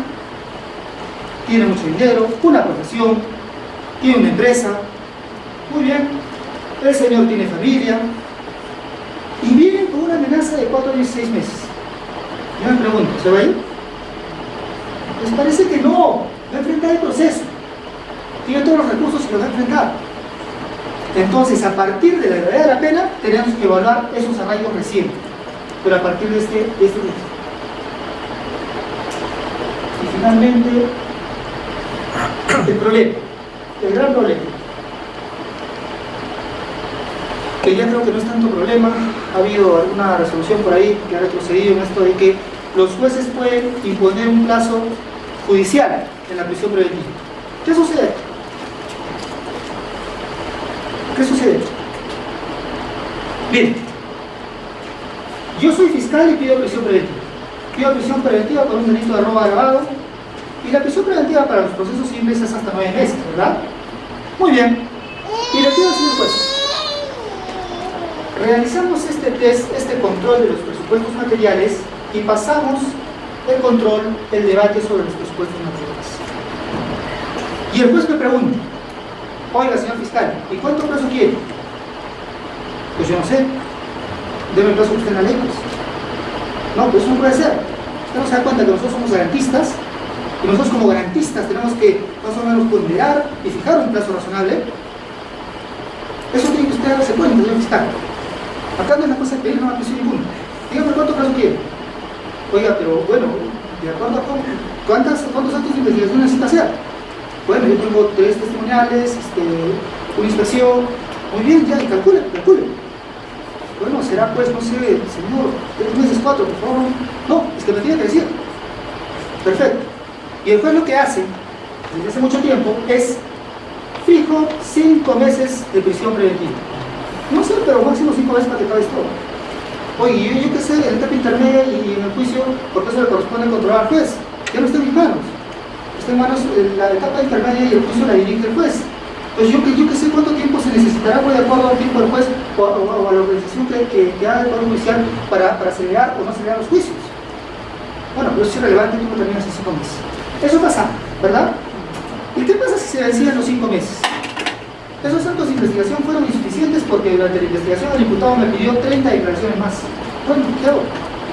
[SPEAKER 2] tiene mucho dinero, una profesión, tiene una empresa, muy bien, el señor tiene familia, y viene con una amenaza de 4 años y 6 meses. Yo me pregunto, ¿se va a ir? Les parece que no, va a enfrentar el proceso, tiene todos los recursos y lo va a enfrentar. Entonces, a partir de la gravedad de la pena, tenemos que evaluar esos arraigos recientes, pero a partir de este hecho. Y finalmente, el problema, el gran problema, que ya creo que no es tanto problema, ha habido alguna resolución por ahí que ha retrocedido en esto de que los jueces pueden imponer un plazo judicial en la prisión preventiva. ¿Qué sucede? ¿Qué sucede? Bien, yo soy fiscal y pido prisión preventiva. Pido prisión preventiva por un delito de robo agravado, y la prisión preventiva para los procesos simples es hasta 9 meses, ¿verdad? Muy bien, y le pido al señor juez. Realizamos este test, este control de los presupuestos materiales y pasamos el control, el debate sobre los presupuestos materiales. Y el juez me pregunta, oiga señor fiscal, ¿y cuánto plazo quiere? Pues yo no sé, deme el plazo que usted en la ley, pues. No, pues eso no puede ser. Usted no se da cuenta que nosotros somos garantistas, y nosotros como garantistas tenemos que más o menos ponderar y fijar un plazo razonable. Eso tiene que usted darse cuenta, señor fiscal. Acá no es la cosa de pedir una prisión ninguna. Dígame cuánto plazo quiere. Oiga, pero bueno, de acuerdo con ¿cuántos actos de investigación necesita hacer? Bueno, yo tengo 3 testimoniales, una inspección. Muy bien, ya, y calcule. Bueno, será pues, no sé, señor, 3 meses, 4, por favor. No, es que me tiene que decir. Perfecto. Y el juez lo que hace, desde hace mucho tiempo, es fijo 5 meses de prisión preventiva. No sé, pero máximo 5 meses para que acabe todo. Oye, yo qué sé, en la etapa intermedia y en el juicio, porque eso le corresponde controlar al juez. Ya no está en mis manos. Está en manos, la etapa intermedia y el juicio la dirige el juez. Pues yo qué sé cuánto tiempo se necesitará, de acuerdo al tiempo del juez o a la organización que haga el Poder Judicial para acelerar o no acelerar los juicios. Bueno, pero eso es irrelevante, tiempo termina hace 5 meses. Eso pasa, ¿verdad? ¿Y qué pasa si se vencían los 5 meses? Esos actos de investigación fueron insuficientes porque durante la investigación el diputado me pidió 30 declaraciones más. Bueno, ¿qué hago?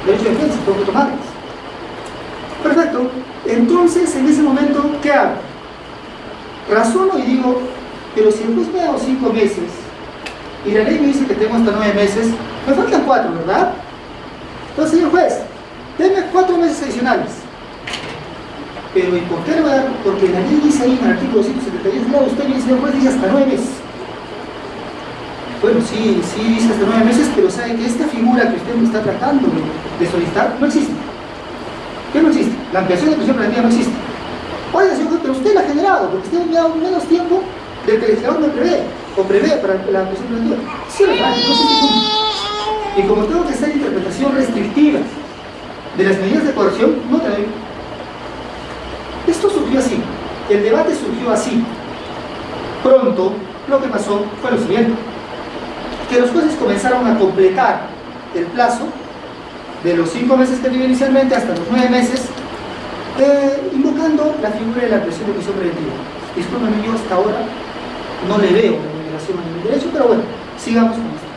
[SPEAKER 2] Derecho de defensa, tengo que tomarlas. Perfecto. Entonces, en ese momento, ¿qué hago? Razono y digo, pero si el juez me ha dado 5 meses y la ley me dice que tengo hasta 9 meses, me faltan 4, ¿verdad? Entonces, señor juez, denme 4 meses adicionales. Pero ¿y por qué le va a dar? Porque la ley dice ahí en el artículo 272, no, usted dice, señor juez, dice hasta 9 meses. Bueno, sí dice hasta 9 meses, pero sabe que esta figura que usted me está tratando de solicitar no existe. ¿Qué no existe? La ampliación de prisión preventiva no existe. Oiga, señor juez, pero usted la ha generado, porque usted me ha dado menos tiempo del que el legislador me prevé, o prevé para la prisión preventiva. Sí, verdad, no existe punto. Y como tengo que hacer interpretación restrictiva de las medidas de coerción, no te doy. Esto surgió así, el debate surgió así. Pronto, lo que pasó fue lo siguiente, que los jueces comenzaron a completar el plazo de los 5 meses que dio inicialmente hasta los 9 meses, invocando la figura de la prisión de prisión preventiva. Discúlpenme, yo hasta ahora no le veo la vulneración a ningún derecho, pero bueno, sigamos con esto.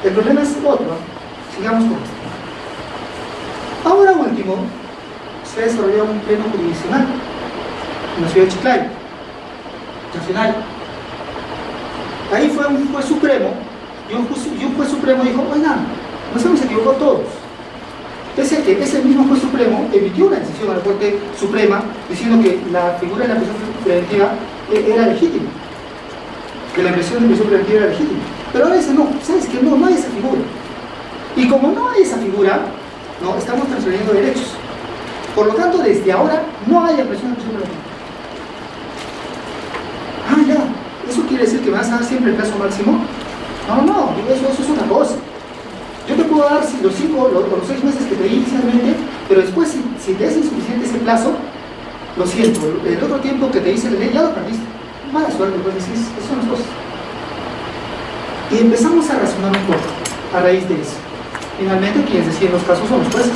[SPEAKER 2] El problema es otro, ¿no? Sigamos con esto. Ahora último, se ha desarrollado un pleno jurisdiccional en la ciudad de Chiclayo, nacional. Ahí fue un juez supremo, y un juez supremo dijo, oigan, nos hemos equivocado todos. Pese a que ese mismo juez supremo emitió una decisión a la Corte Suprema diciendo que la figura de la prisión preventiva era legítima, que la prisión de prisión preventiva era legítima. Pero ahora dice, no, ¿sabes qué? No hay esa figura. Y como no hay esa figura, no, estamos transfiriendo derechos. Por lo tanto, desde ahora no hay presión de prisión preventiva. Ah, ya, ¿eso quiere decir que me vas a dar siempre el plazo máximo? No, eso es una cosa. Yo te puedo dar los 5 o los 6 meses que te di inicialmente, pero después, si te es insuficiente ese plazo, lo siento, el otro tiempo que te dice la ley ya lo perdiste. Mala suerte, pues decís, esas son las cosas. Y empezamos a razonar un poco a raíz de eso. Finalmente, quienes deciden los casos son los jueces.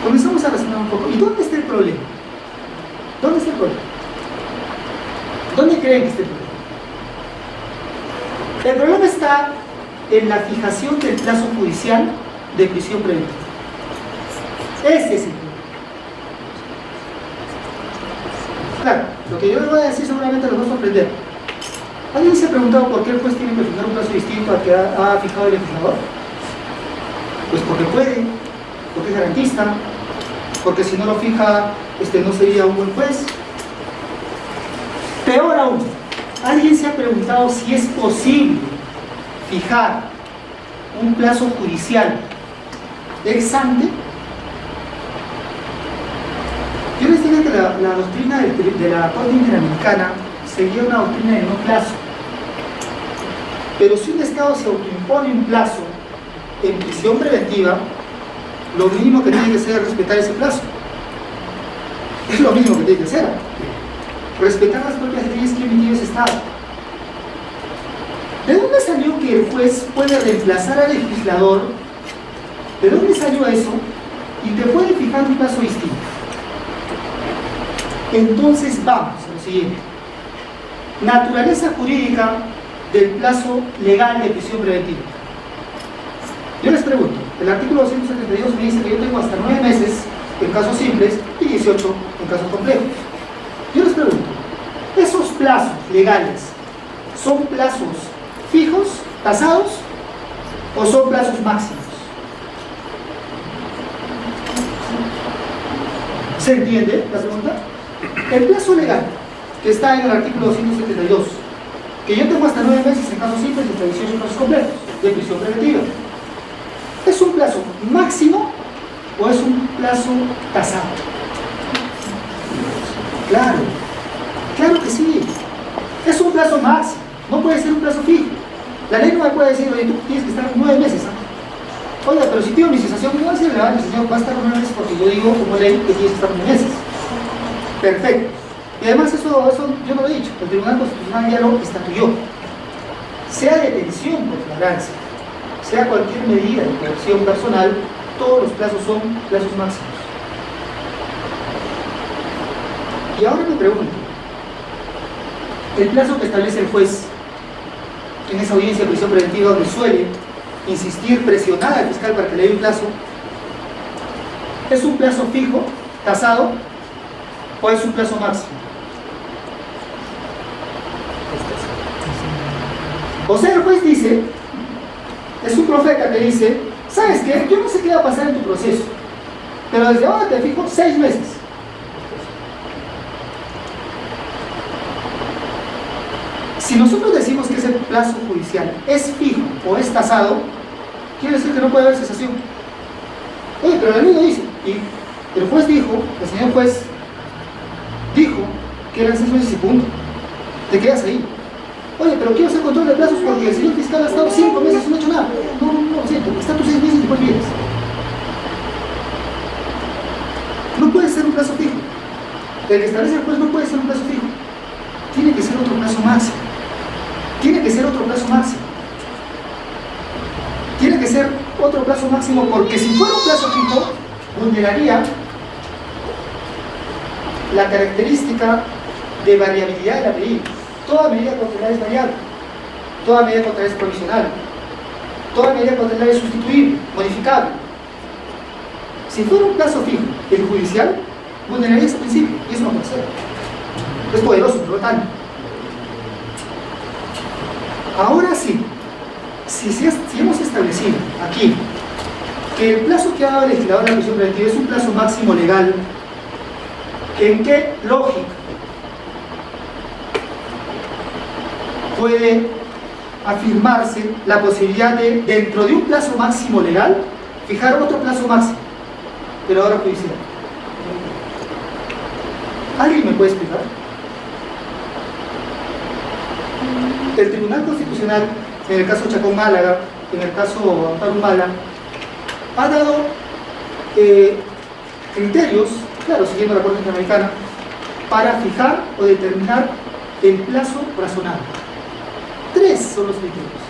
[SPEAKER 2] Comenzamos a razonar un poco. ¿Y dónde está el problema? ¿Dónde está el problema? ¿Dónde creen que está el problema? El problema está en la fijación del plazo judicial de prisión preventiva. Ese es el problema. Claro, lo que yo les voy a decir seguramente los va a sorprender. ¿Alguien se ha preguntado por qué el juez tiene que fijar un plazo distinto al que ha fijado el legislador? Pues porque puede, porque es garantista, porque si no lo fija, no sería un buen juez. Peor aún, ¿alguien se ha preguntado si es posible fijar un plazo judicial ex ante? Yo les dije que la doctrina de la Corte Interamericana seguía una doctrina de no plazo. Pero si un Estado se autoimpone un plazo en prisión preventiva, lo mínimo que tiene que hacer es respetar ese plazo. Es lo mínimo que tiene que hacer. Respetar las propias leyes que emitió ese Estado. ¿De dónde salió que el juez puede reemplazar al legislador? ¿De dónde salió eso? Y te puede fijar un plazo distinto. Entonces vamos a lo siguiente. Naturaleza jurídica del plazo legal de prisión preventiva. Yo les pregunto, el artículo 272 me dice que yo tengo hasta 9 meses en casos simples y 18 en casos complejos. Yo les pregunto, ¿esos plazos legales son plazos fijos, tasados, o son plazos máximos? ¿Se entiende la pregunta? El plazo legal que está en el artículo 272, que yo tengo hasta 9 meses en casos simples y hasta 18 en casos complejos de prisión preventiva, ¿es un plazo máximo o es un plazo tasado? Claro, claro que sí. Es un plazo máximo, no puede ser un plazo fijo. La ley no me puede decir, oye, tú tienes que estar 9 meses. Oiga, pero si pido mi cesación, no va a ser legal, mi cesación va a estar 9 meses porque yo digo como ley que tienes que estar 9 meses. Perfecto. Y además eso yo no lo he dicho, el Tribunal Constitucional ya lo estatuyó. Sea detención por flagrancia, sea cualquier medida de coerción personal, todos los plazos son plazos máximos. Y ahora me pregunto, el plazo que establece el juez en esa audiencia de prisión preventiva donde suele insistir, presionar al fiscal para que le dé un plazo, ¿es un plazo fijo, tasado, o es un plazo máximo? O sea, el juez dice, es un profeta que dice, ¿sabes qué? Yo no sé qué va a pasar en tu proceso, pero desde ahora te fijo 6 meses. Si nosotros decimos que ese plazo judicial es fijo o es tasado, quiere decir que no puede haber cesación. Oye, pero la ley lo dice, y el juez dijo, el señor juez dijo que eran 6 meses y punto. Te quedas ahí. Oye, pero quiero hacer control de plazos porque el señor fiscal ha estado 5 meses y no ha hecho nada. No, siento, está tus 6 meses y después vienes. No puede ser un plazo fijo. El que establece el juez no puede ser un plazo fijo. Tiene que ser otro plazo máximo. Tiene que ser otro plazo máximo. Tiene que ser otro plazo máximo porque si fuera un plazo fijo, vulneraría la característica de variabilidad de la medida. Toda medida cautelar es variable, toda medida cautelar es provisional, toda medida cautelar es sustituible, modificable. Si fuera un plazo fijo, el judicial vulneraría ese principio, y eso no puede ser. Es poderoso, por lo tanto. Ahora sí, si hemos establecido aquí que el plazo que ha dado el legislador de la prisión preventiva es un plazo máximo legal, ¿en qué lógica puede afirmarse la posibilidad de, dentro de un plazo máximo legal, fijar otro plazo máximo, pero ahora judicial? ¿Alguien me puede explicar? El Tribunal Constitucional, en el caso Chacón Málaga, en el caso Amparo Humala, ha dado criterios, claro, siguiendo la Corte Interamericana, para fijar o determinar el plazo razonable. 3 son los criterios.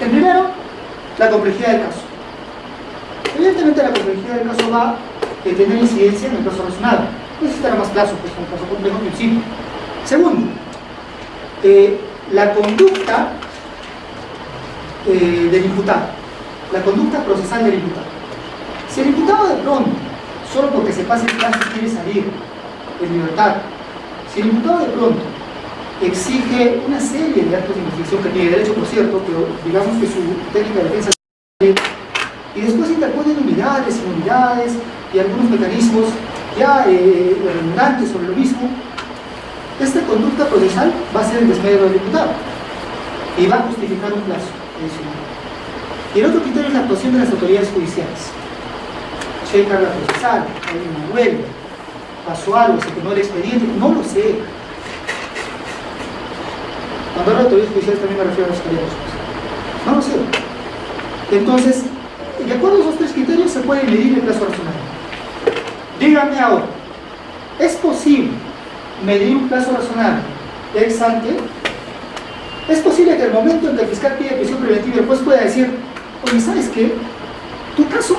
[SPEAKER 2] El primero, la complejidad del caso. Evidentemente la complejidad del caso va a tener incidencia en el plazo razonable. Necesitará más plazo, pues un caso complejo que un simple. Segundo, la conducta del imputado, la conducta procesal del imputado. Si el imputado de pronto, solo porque se pase el plazo, quiere salir en libertad, si el imputado de pronto exige una serie de actos de investigación que tiene derecho, por cierto, pero digamos que su técnica de defensa, y después interponen unidades, inunidades y algunos mecanismos ya redundantes sobre lo mismo, esta conducta procesal va a ser el desmedro del imputado y va a justificar un plazo adicional. Y el otro criterio es la actuación de las autoridades judiciales. Si hay carga procesal, hay una huelga, pasó algo, se quemó el expediente, no lo sé. Cuando hablo de autoridades judiciales también me refiero a los cargos. No lo sé. Entonces, de acuerdo a esos 3 criterios se puede medir el plazo razonable. Díganme ahora, ¿es posible medir un plazo razonable ex ante? ¿Es posible que el momento en que el fiscal pide prisión preventiva el juez pueda decir, oye, ¿sabes qué? Tu caso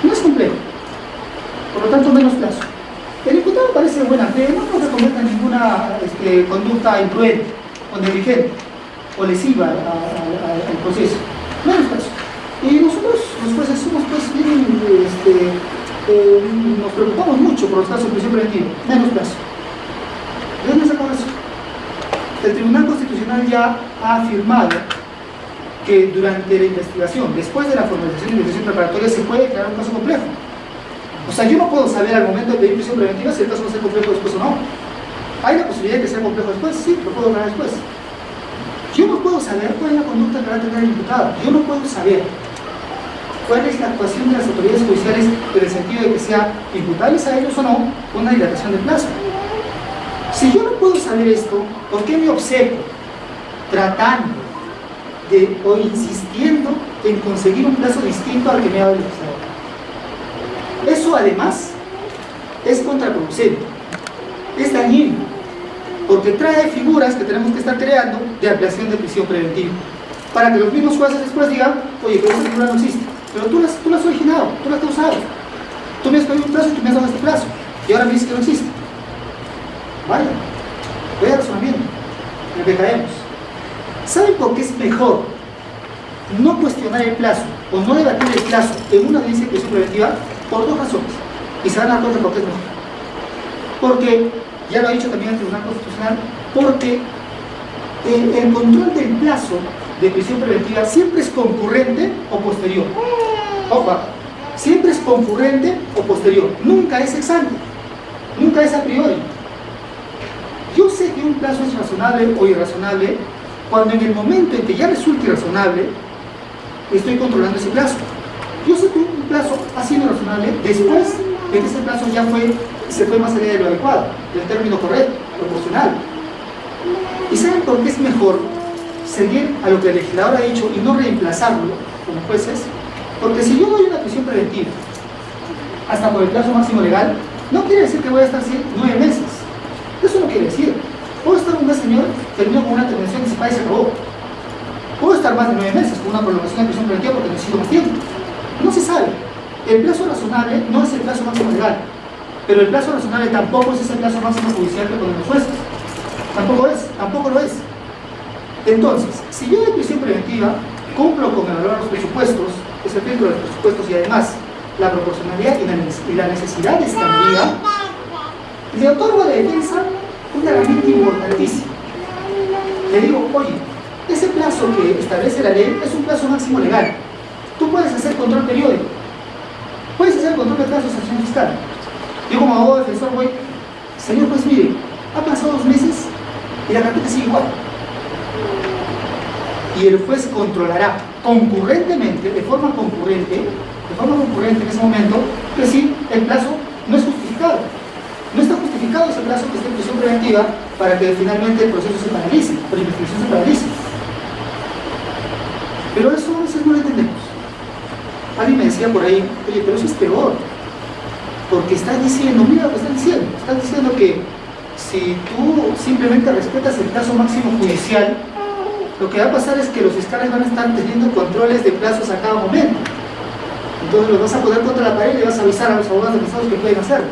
[SPEAKER 2] no es complejo, por lo tanto menos plazo. El imputado parece de buena fe, no se cometa ninguna conducta imprudente o negligente o lesiva al proceso, menos plazo. Y nosotros, los jueces, somos pues bien, nos preocupamos mucho por los casos de prisión preventiva, menos plazo. ¿De dónde sacamos eso? El Tribunal Constitucional ya ha afirmado que durante la investigación, después de la formalización de investigación preparatoria, se puede declarar un caso complejo. O sea, yo no puedo saber al momento de pedir prisión preventiva si el caso va a ser complejo después o no. ¿Hay la posibilidad de que sea complejo después? Sí, lo puedo ganar después. Yo no puedo saber cuál es la conducta que va a tener el imputado. Yo no puedo saber cuál es la actuación de las autoridades judiciales en el sentido de que sea imputables a ellos o no una dilatación del plazo. Si yo no puedo saber esto, ¿por qué me obceco tratando o insistiendo en conseguir un plazo distinto al que me ha dado el legislador? Eso además es contraproducente, es dañino, porque trae figuras que tenemos que estar creando de ampliación de prisión preventiva, para que los mismos jueces después digan, oye, pero esa figura no existe, pero tú la has originado, tú la has causado, tú me has pedido un plazo y tú me has dado este plazo, y ahora me dices que no existe. Vaya, vaya razonamiento en el que caemos. ¿Saben por qué es mejor no cuestionar el plazo o no debatir el plazo en una audiencia de prisión preventiva? Por 2 razones, y se van a dar cuenta por qué es mejor. Porque, ya lo ha dicho también el Tribunal Constitucional, porque el control del plazo de prisión preventiva siempre es concurrente o posterior. Opa, siempre es concurrente o posterior, nunca es ex ante, nunca es a priori. Yo sé que un plazo es razonable o irrazonable cuando en el momento en que ya resulta irrazonable, estoy controlando ese plazo. Yo sé que un plazo ha sido razonable después de que ese plazo ya se fue más allá de lo adecuado, del término correcto, proporcional. ¿Y saben por qué es mejor seguir a lo que el legislador ha dicho y no reemplazarlo como jueces? Porque si yo doy una prisión preventiva hasta por el plazo máximo legal, no quiere decir que voy a estar 9 meses. Eso no quiere decir. Puedo estar un mes, señor, termino con una intervención que se paga y se acabó. Puedo estar más de 9 meses con una prolongación de prisión preventiva porque necesito más tiempo. No se sabe. El plazo razonable no es el plazo máximo legal, pero el plazo razonable tampoco es ese plazo máximo judicial que ponen los jueces. Tampoco lo es. Entonces, si yo de prisión preventiva cumplo con evaluar los presupuestos, es el filtro de los presupuestos y además la proporcionalidad y la necesidad de estabilidad, le otorgo a la defensa una herramienta importantísima. Le digo, oye, ese plazo que establece la ley es un plazo máximo legal. Tú puedes hacer control periódico, puedes hacer control de plazos de acción fiscal. Yo como abogado defensor voy, señor juez, mire, ha pasado 2 meses y la carpeta sigue igual. Y el juez controlará concurrentemente, de forma concurrente en ese momento, que sí, el plazo no es justificado. No está justificado ese plazo que esté en prisión preventiva para que finalmente el proceso se paralice, o la investigación se paralice. Pero eso a veces no lo entendemos. Alguien me decía por ahí, oye, pero eso es peor, porque estás diciendo, mira lo que estás diciendo que si tú simplemente respetas el plazo máximo judicial, lo que va a pasar es que los fiscales van a estar teniendo controles de plazos a cada momento. Entonces los vas a poner contra la pared y le vas a avisar a los abogados defensores que pueden hacer.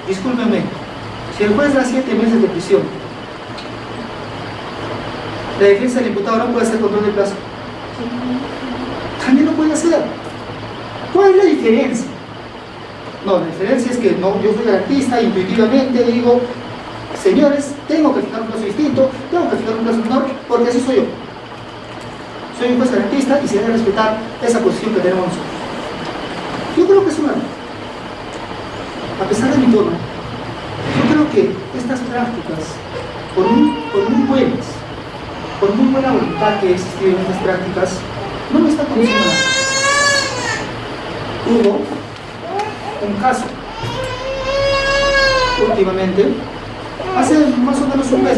[SPEAKER 2] Discúlpenme, si el juez da 7 meses de prisión, la defensa del imputado no puede hacer control de plazo. También lo puede hacer. ¿Cuál es la diferencia? No, la diferencia es que no, yo soy garantista, intuitivamente digo, señores, tengo que fijar un plazo distinto, tengo que fijar un plazo menor, porque así soy yo. Soy un juez garantista y se debe respetar esa posición que tenemos nosotros. Yo creo que es una... A pesar de mi tono, yo creo que estas prácticas, por muy buena voluntad que existido en estas prácticas, no me está conociendo nada. Hubo un caso últimamente, hace más o menos un mes,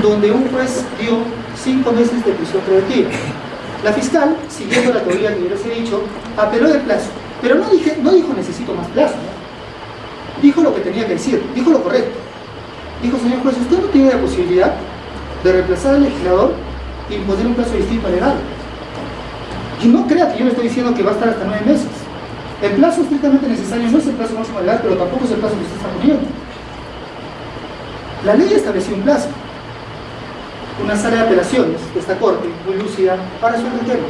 [SPEAKER 2] donde un juez dio 5 meses de prisión preventiva. La fiscal, siguiendo la teoría que yo les he dicho, apeló del plazo, pero no dijo necesito más plazo, ¿no? Dijo lo que tenía que decir, dijo lo correcto. Dijo, señor juez, usted no tiene la posibilidad de reemplazar al legislador y imponer un plazo distinto legal. Y no crea que yo le estoy diciendo que va a estar hasta 9 meses. El plazo estrictamente necesario no es el plazo máximo legal, pero tampoco es el plazo que usted está poniendo. La ley estableció un plazo. Una sala de apelaciones de esta corte, muy lúcida, para resolver el tema.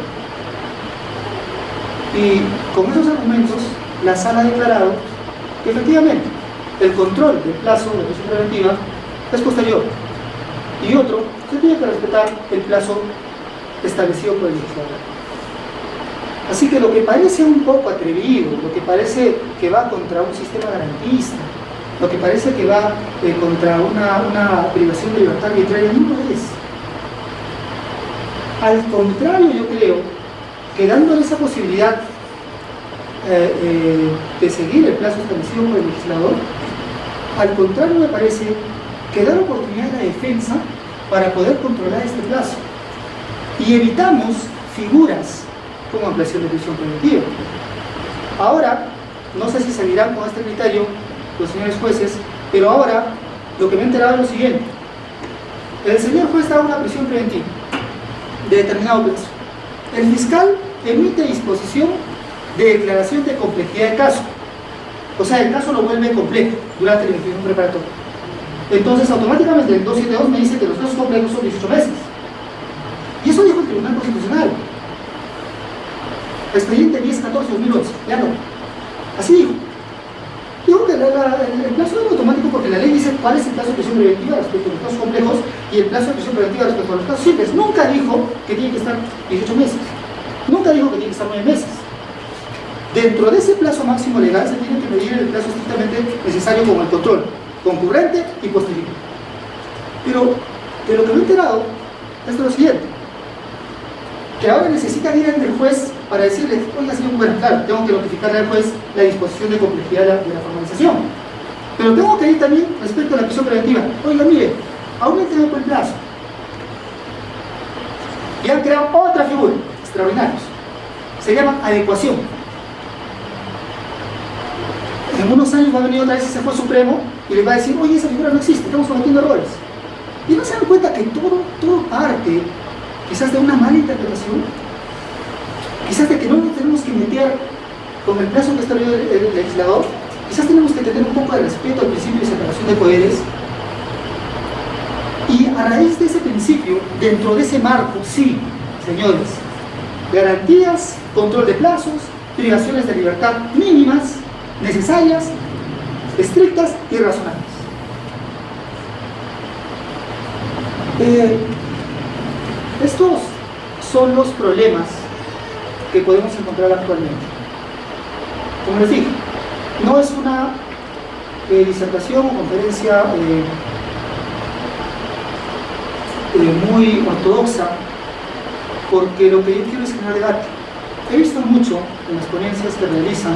[SPEAKER 2] Y con esos argumentos, la sala ha declarado que efectivamente el control del plazo de prisión preventiva es posterior. Y otro, se tiene que respetar el plazo establecido por el legislador. Así que lo que parece un poco atrevido, lo que parece que va contra un sistema garantista, lo que parece que va contra una privación de libertad arbitraria, no lo es. Al contrario, yo creo que dándole esa posibilidad de seguir el plazo establecido por el legislador, al contrario me parece que da la oportunidad a la defensa para poder controlar este plazo. Y evitamos figuras como ampliación de prisión preventiva. Ahora, no sé si seguirán con este criterio los señores jueces, pero ahora lo que me he enterado es lo siguiente. El señor juez da una prisión preventiva de determinado plazo. El fiscal emite disposición de declaración de complejidad del caso. O sea, el caso lo vuelve complejo durante la investigación preparatoria. Entonces, automáticamente el 272 me dice que los casos complejos son 18 meses. Y eso dijo el Tribunal Constitucional. Expediente 1014-2011, ya no. Así dijo. Dijo que el plazo es automático porque la ley dice cuál es el plazo de prisión preventiva respecto a los casos complejos y el plazo de prisión preventiva respecto a los casos simples. Nunca dijo que tiene que estar 18 meses. Nunca dijo que tiene que estar 9 meses. Dentro de ese plazo máximo legal se tiene que medir el plazo estrictamente necesario como el control concurrente y posterior. Pero de lo que me he enterado es de lo siguiente, que ahora necesitan ir ante el juez para decirle, oiga señor, bueno, claro, tengo que notificarle al juez la disposición de complejidad de la formalización, pero tengo que ir también respecto a la prisión preventiva, oiga mire, aumenteme el plazo. Y han creado otra figura, extraordinarios, se llama adecuación. En unos años va a venir otra vez ese juez supremo y les va a decir, oye, esa figura no existe, estamos cometiendo errores. Y no se dan cuenta que todo parte quizás de una mala interpretación, quizás de que no nos tenemos que meter con el plazo que establece el legislador, quizás tenemos que tener un poco de respeto al principio de separación de poderes. Y a raíz de ese principio, dentro de ese marco, sí, señores, garantías, control de plazos, privaciones de libertad mínimas, necesarias, estrictas y razonables. Estos son los problemas que podemos encontrar actualmente. Como les dije, no es una disertación o conferencia muy ortodoxa, porque lo que yo quiero es generar debate. He visto mucho en las ponencias que realizan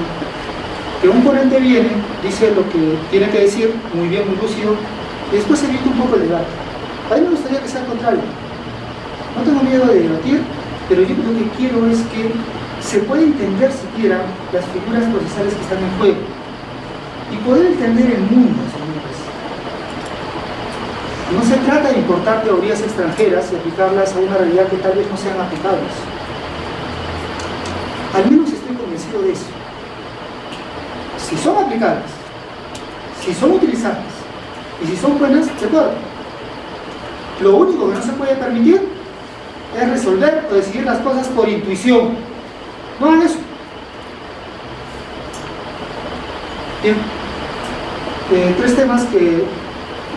[SPEAKER 2] que un ponente viene, dice lo que tiene que decir, muy bien, muy lúcido, y después evita un poco el debate. A mí me gustaría que sea al contrario. No tengo miedo de debatir, pero yo lo que quiero es que se pueda entender siquiera las figuras procesales que están en juego y poder entender el mundo, señores. No se trata de importar teorías extranjeras y aplicarlas a una realidad que tal vez no sean aplicables. Al menos estoy convencido de eso. Si son aplicables, si son utilizables y si son buenas, de acuerdo. Lo único que no se puede permitir es resolver o decidir las cosas por intuición. No hagan eso. Bien. Tres temas que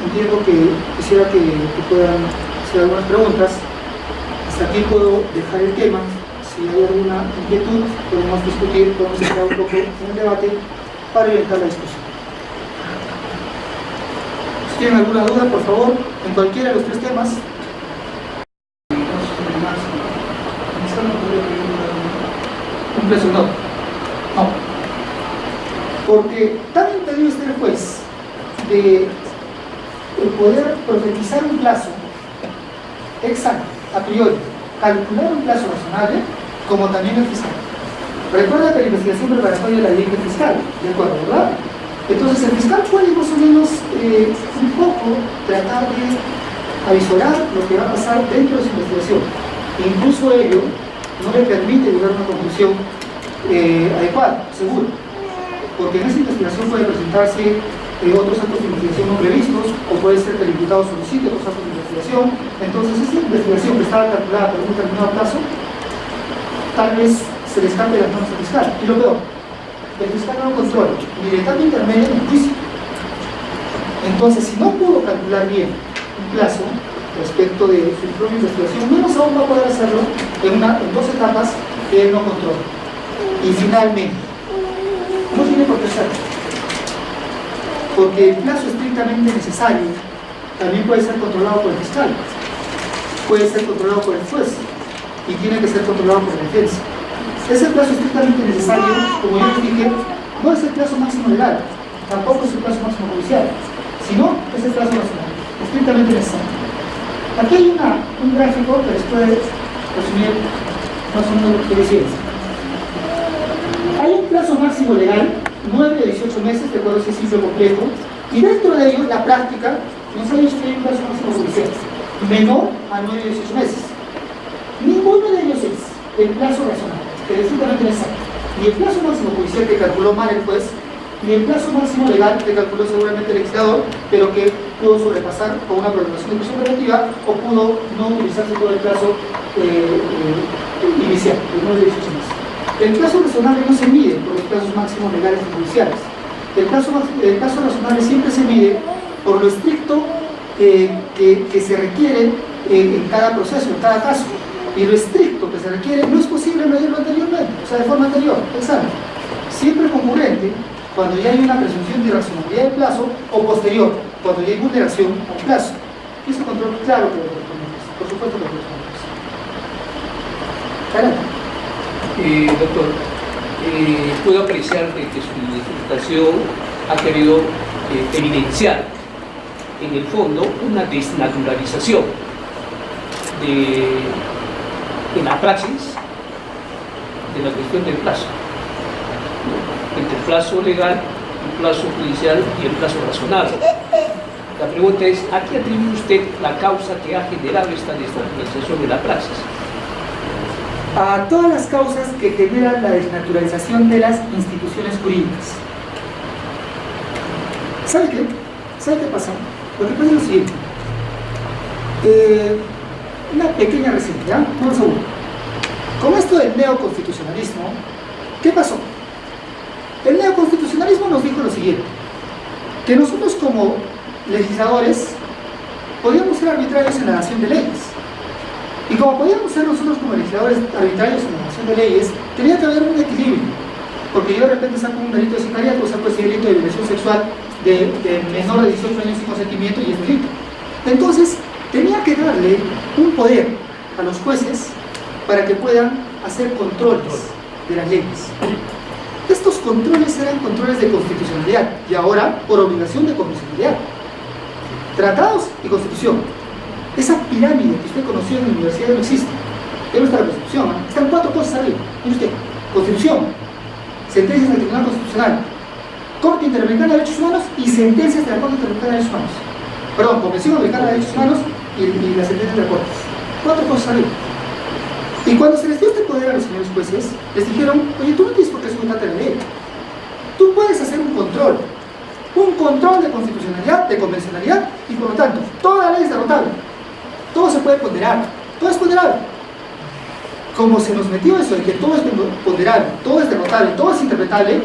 [SPEAKER 2] entiendo que quisiera que puedan hacer algunas preguntas. Hasta aquí puedo dejar el tema. Si hay alguna inquietud, podemos discutir, podemos entrar un poco en el debate para orientar la discusión. Si tienen alguna duda, por favor, en cualquiera de los tres temas. Un plazo no. No. Porque tan impedido está el juez de poder profetizar un plazo exacto, a priori, calcular un plazo razonable, como también el fiscal. Recuerda que la investigación preparatoria de la ley fiscal, ¿de acuerdo, verdad? Entonces el fiscal puede más o menos un poco tratar de avisorar lo que va a pasar dentro de su investigación. Incluso ello no le permite llegar a una conclusión adecuada, seguro. Porque en esa investigación puede presentarse otros actos de investigación no previstos, o puede ser que el imputado solicite otros actos de investigación. Entonces esa investigación que estaba calculada por un determinado plazo, tal vez se le escape de las manos al fiscal. Y lo peor, el fiscal no controla ni la etapa intermedia ni el juicio. Entonces, si no pudo calcular bien un plazo respecto de su propia investigación, menos aún va a poder hacerlo en dos etapas que él no controla. Y finalmente, no tiene por qué hacerlo, porque el plazo estrictamente necesario también puede ser controlado por el fiscal, puede ser controlado por el juez y tiene que ser controlado por la defensa. Ese plazo estrictamente necesario, como yo les dije, no es el plazo máximo legal, tampoco es el plazo máximo judicial, sino es el plazo nacional, estrictamente necesario. Aquí hay un gráfico que les puede resumir más o menos lo que decía. Hay un plazo máximo legal, 9 a 18 meses, de acuerdo si es simple o complejo, y dentro de ello, la práctica nos ha dicho que hay un plazo máximo judicial, menor a 9 a 18 meses. Ninguno de ellos es el plazo razonable, que es absolutamente necesario. Ni el plazo máximo judicial que calculó mal el juez, ni el plazo máximo legal que calculó seguramente el legislador, pero que pudo sobrepasar con una prolongación de prisión preventiva, o pudo no utilizarse todo el plazo inicial, de 9 a 18 meses. El plazo razonable no se mide por los plazos máximos legales y judiciales. El plazo razonable siempre se mide por lo estricto que se requiere en cada proceso, en cada caso. Y lo estricto que se requiere no es posible medirlo anteriormente, o sea, de forma anterior, examen. Siempre concurrente cuando ya hay una presunción de irracionalidad del plazo, o posterior, cuando ya hay vulneración al plazo. Y ese control, claro que lo corresponde, por supuesto que lo corresponde. Adelante.
[SPEAKER 4] Doctor, puedo apreciar que su disertación ha querido evidenciar en el fondo una desnaturalización en la praxis de la cuestión del plazo, ¿no? Entre el plazo legal, el plazo judicial y el plazo razonable. La pregunta es, ¿a qué atribuye usted la causa que ha generado esta desnaturalización de la praxis?
[SPEAKER 2] A todas las causas que generan la desnaturalización de las instituciones jurídicas. ¿Sabe qué? ¿Sabe qué pasa? Lo que pasa es lo siguiente. Una pequeña reseña, ¿ya? Un segundo. Con esto del neoconstitucionalismo, ¿qué pasó? El neoconstitucionalismo nos dijo lo siguiente, que nosotros como legisladores podíamos ser arbitrarios en la nación de leyes. Y como podíamos ser nosotros como legisladores arbitrarios en la nación de leyes, tenía que haber un equilibrio. Porque yo de repente saco un delito de sicariato, saco ese delito de violación sexual de menor de 18 años sin consentimiento y es delito. Entonces, tenía que darle un poder a los jueces para que puedan hacer controles de las leyes. Estos controles eran controles de constitucionalidad y ahora por obligación de constitucionalidad. Tratados y constitución. Esa pirámide que usted conoció en la universidad no existe. Debe estar la Constitución, ¿eh? Están 4 cosas arriba. Mire usted, Constitución, sentencias del Tribunal Constitucional, Corte Interamericana de Derechos Humanos y sentencias de la Corte Interamericana de Derechos Humanos. Convención Americana de Derechos Humanos y la sentencia de la Corte. 4 cosas arriba. Y cuando se les dio este poder a los señores jueces, les dijeron, oye, tú no tienes por qué sujetarte a la ley. Tú puedes hacer un control de constitucionalidad, de convencionalidad, y por lo tanto, toda la ley es derrotable. Todo se puede ponderar, todo es ponderable. Como se nos metió eso de que todo es ponderable, todo es derrotable, todo es interpretable,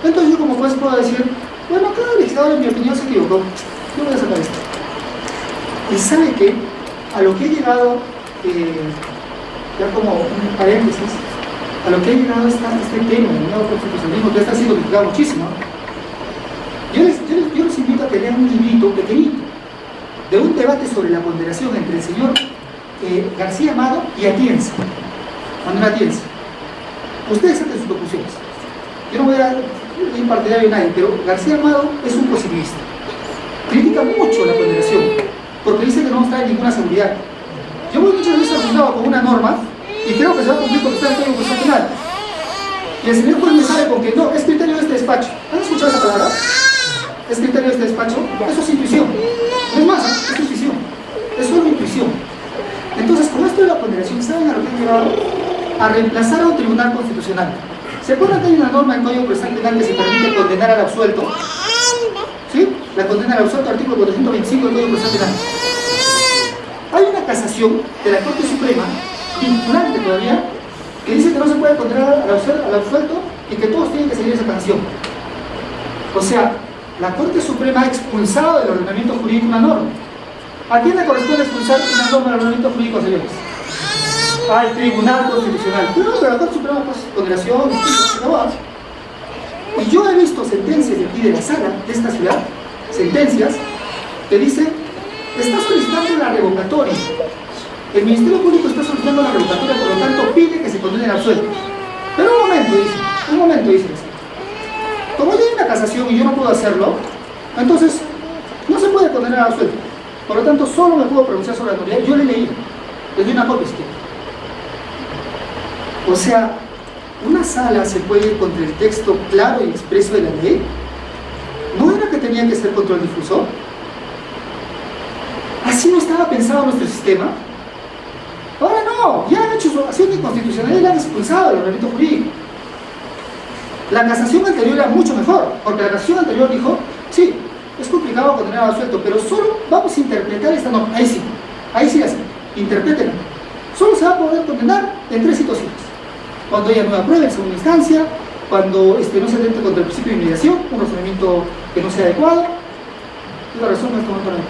[SPEAKER 2] entonces yo como juez puedo decir, bueno, cada legislador en mi opinión se equivocó, yo voy a sacar esto. Y sabe que a lo que he llegado, ya como un paréntesis, a lo que ha llegado este tema del nuevo constitucionalismo, que está siendo criticado muchísimo, yo les invito a que lean un librito pequeñito de un debate sobre la ponderación entre el señor García Amado y Atienza, Manuel Atienza. Ustedes hacen sus conclusiones. Yo no voy a ir partidario de nadie, pero García Amado es un posibilista. Critica mucho la ponderación, porque dice que no nos trae ninguna seguridad. Yo voy muchas veces al con una norma y creo que se va a cumplir porque está en el Código Constitucional. Y el señor juez me sale con que no, es criterio de este despacho. ¿Han escuchado esa palabra? ¿Es criterio de este despacho? Eso es intuición. No es más, es intuición. Es solo intuición. Entonces, con esto de la ponderación, ¿saben a lo que han llevado? A reemplazar a un tribunal constitucional. ¿Se acuerdan que hay una norma en Código Procesal Penal que se permite condenar al absuelto? ¿Sí? La condena al absuelto, artículo 425 del Código Procesal Penal. Hay una casación de la Corte Suprema, vinculante todavía, que dice que no se puede condenar al absuelto y que todos tienen que seguir esa casación. O sea, la Corte Suprema ha expulsado del ordenamiento jurídico una norma. ¿A quién le corresponde expulsar una norma del ordenamiento jurídico, señores? Al Tribunal Constitucional. Pero la Corte Suprema, pues, ponderación, y yo he visto sentencias de aquí de la sala, de esta ciudad, sentencias que dicen, está solicitando la revocatoria. El Ministerio Público está solicitando la revocatoria, por lo tanto pide que se condene al absuelto. Pero un momento, dice. Como ya hay una casación y yo no puedo hacerlo, entonces no se puede condenar al absuelto. Por lo tanto, solo me puedo pronunciar sobre la nulidad. Yo le leí, le di una copia izquierda. O sea, una sala se puede ir contra el texto claro y expreso de la ley. ¿No era que tenía que ser contra el difusor? ¿Así no estaba pensado nuestro sistema? Ahora no, ya han hecho su acción de inconstitucionalidad y la han expulsado del ordenamiento jurídico. La casación anterior era mucho mejor, porque la casación anterior dijo, sí, es complicado condenar al absuelto, pero solo vamos a interpretar esta norma. Ahí sí la interpretenla. Solo se va a poder condenar en 3 situaciones: cuando haya nueva prueba en segunda instancia, cuando no se atente contra el principio de inmediación, un razonamiento que no sea adecuado, y la razón no es tomar adecuada.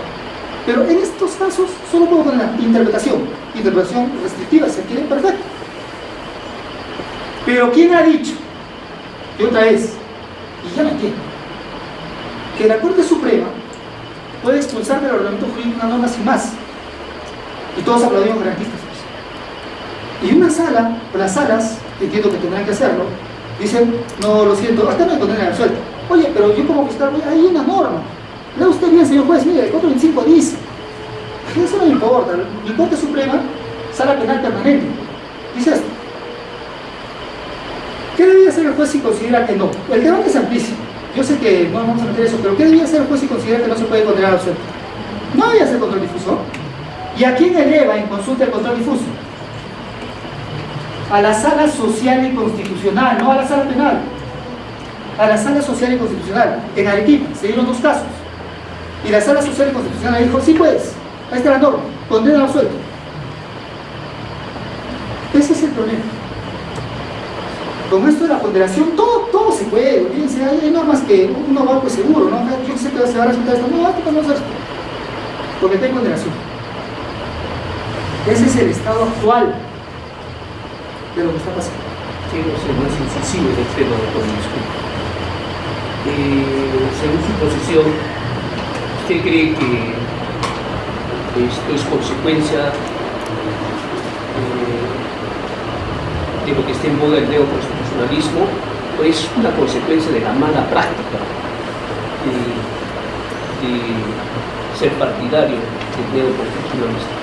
[SPEAKER 2] Pero en estos casos solo puedo condenar interpretación restrictiva, se quiere, perfecto. Pero ¿quién ha dicho? Y otra vez, y ya no entiendo, que la Corte Suprema puede expulsar del ordenamiento jurídico una norma sin más. Y todos aplaudimos garantistas. Y una sala, o las salas, entiendo que tendrán que hacerlo, dicen, no, lo siento, hasta no me condenan al absuelto. Oye, pero yo como fiscal, hay una norma. Lea usted bien, señor juez, mire, el 425 dice. Eso no me importa. Mi Corte Suprema, sala penal permanente, dice esto. ¿Qué debía hacer el juez si considera que no? El debate es amplísimo. Yo sé que no vamos a meter eso, pero ¿qué debía hacer el juez si considera que no se puede condenar al absuelto? No debía hacer control difuso. ¿Y a quién eleva en consulta el control difuso? A la sala social y constitucional, no a la sala penal. A la sala social y constitucional. En Arequipa se dieron 2 casos. Y la sala social y constitucional dijo, sí puedes, ahí está la norma, condena al absuelto. Ese es el problema. Con esto de la ponderación, todo se puede. Fíjense, hay normas que uno va pues seguro, ¿no? Yo sé que se va a resultar esto, no, esto no es esto. Porque hay ponderación. Ese es el estado actual de lo que está pasando.
[SPEAKER 4] Quiero ser más incisivo en el tema de todo disculpa. Según su posición, ¿usted cree que esto es consecuencia de lo que está en boga el neoconstitucionalismo o es una consecuencia de la mala práctica de ser partidario del neoconstitucionalismo?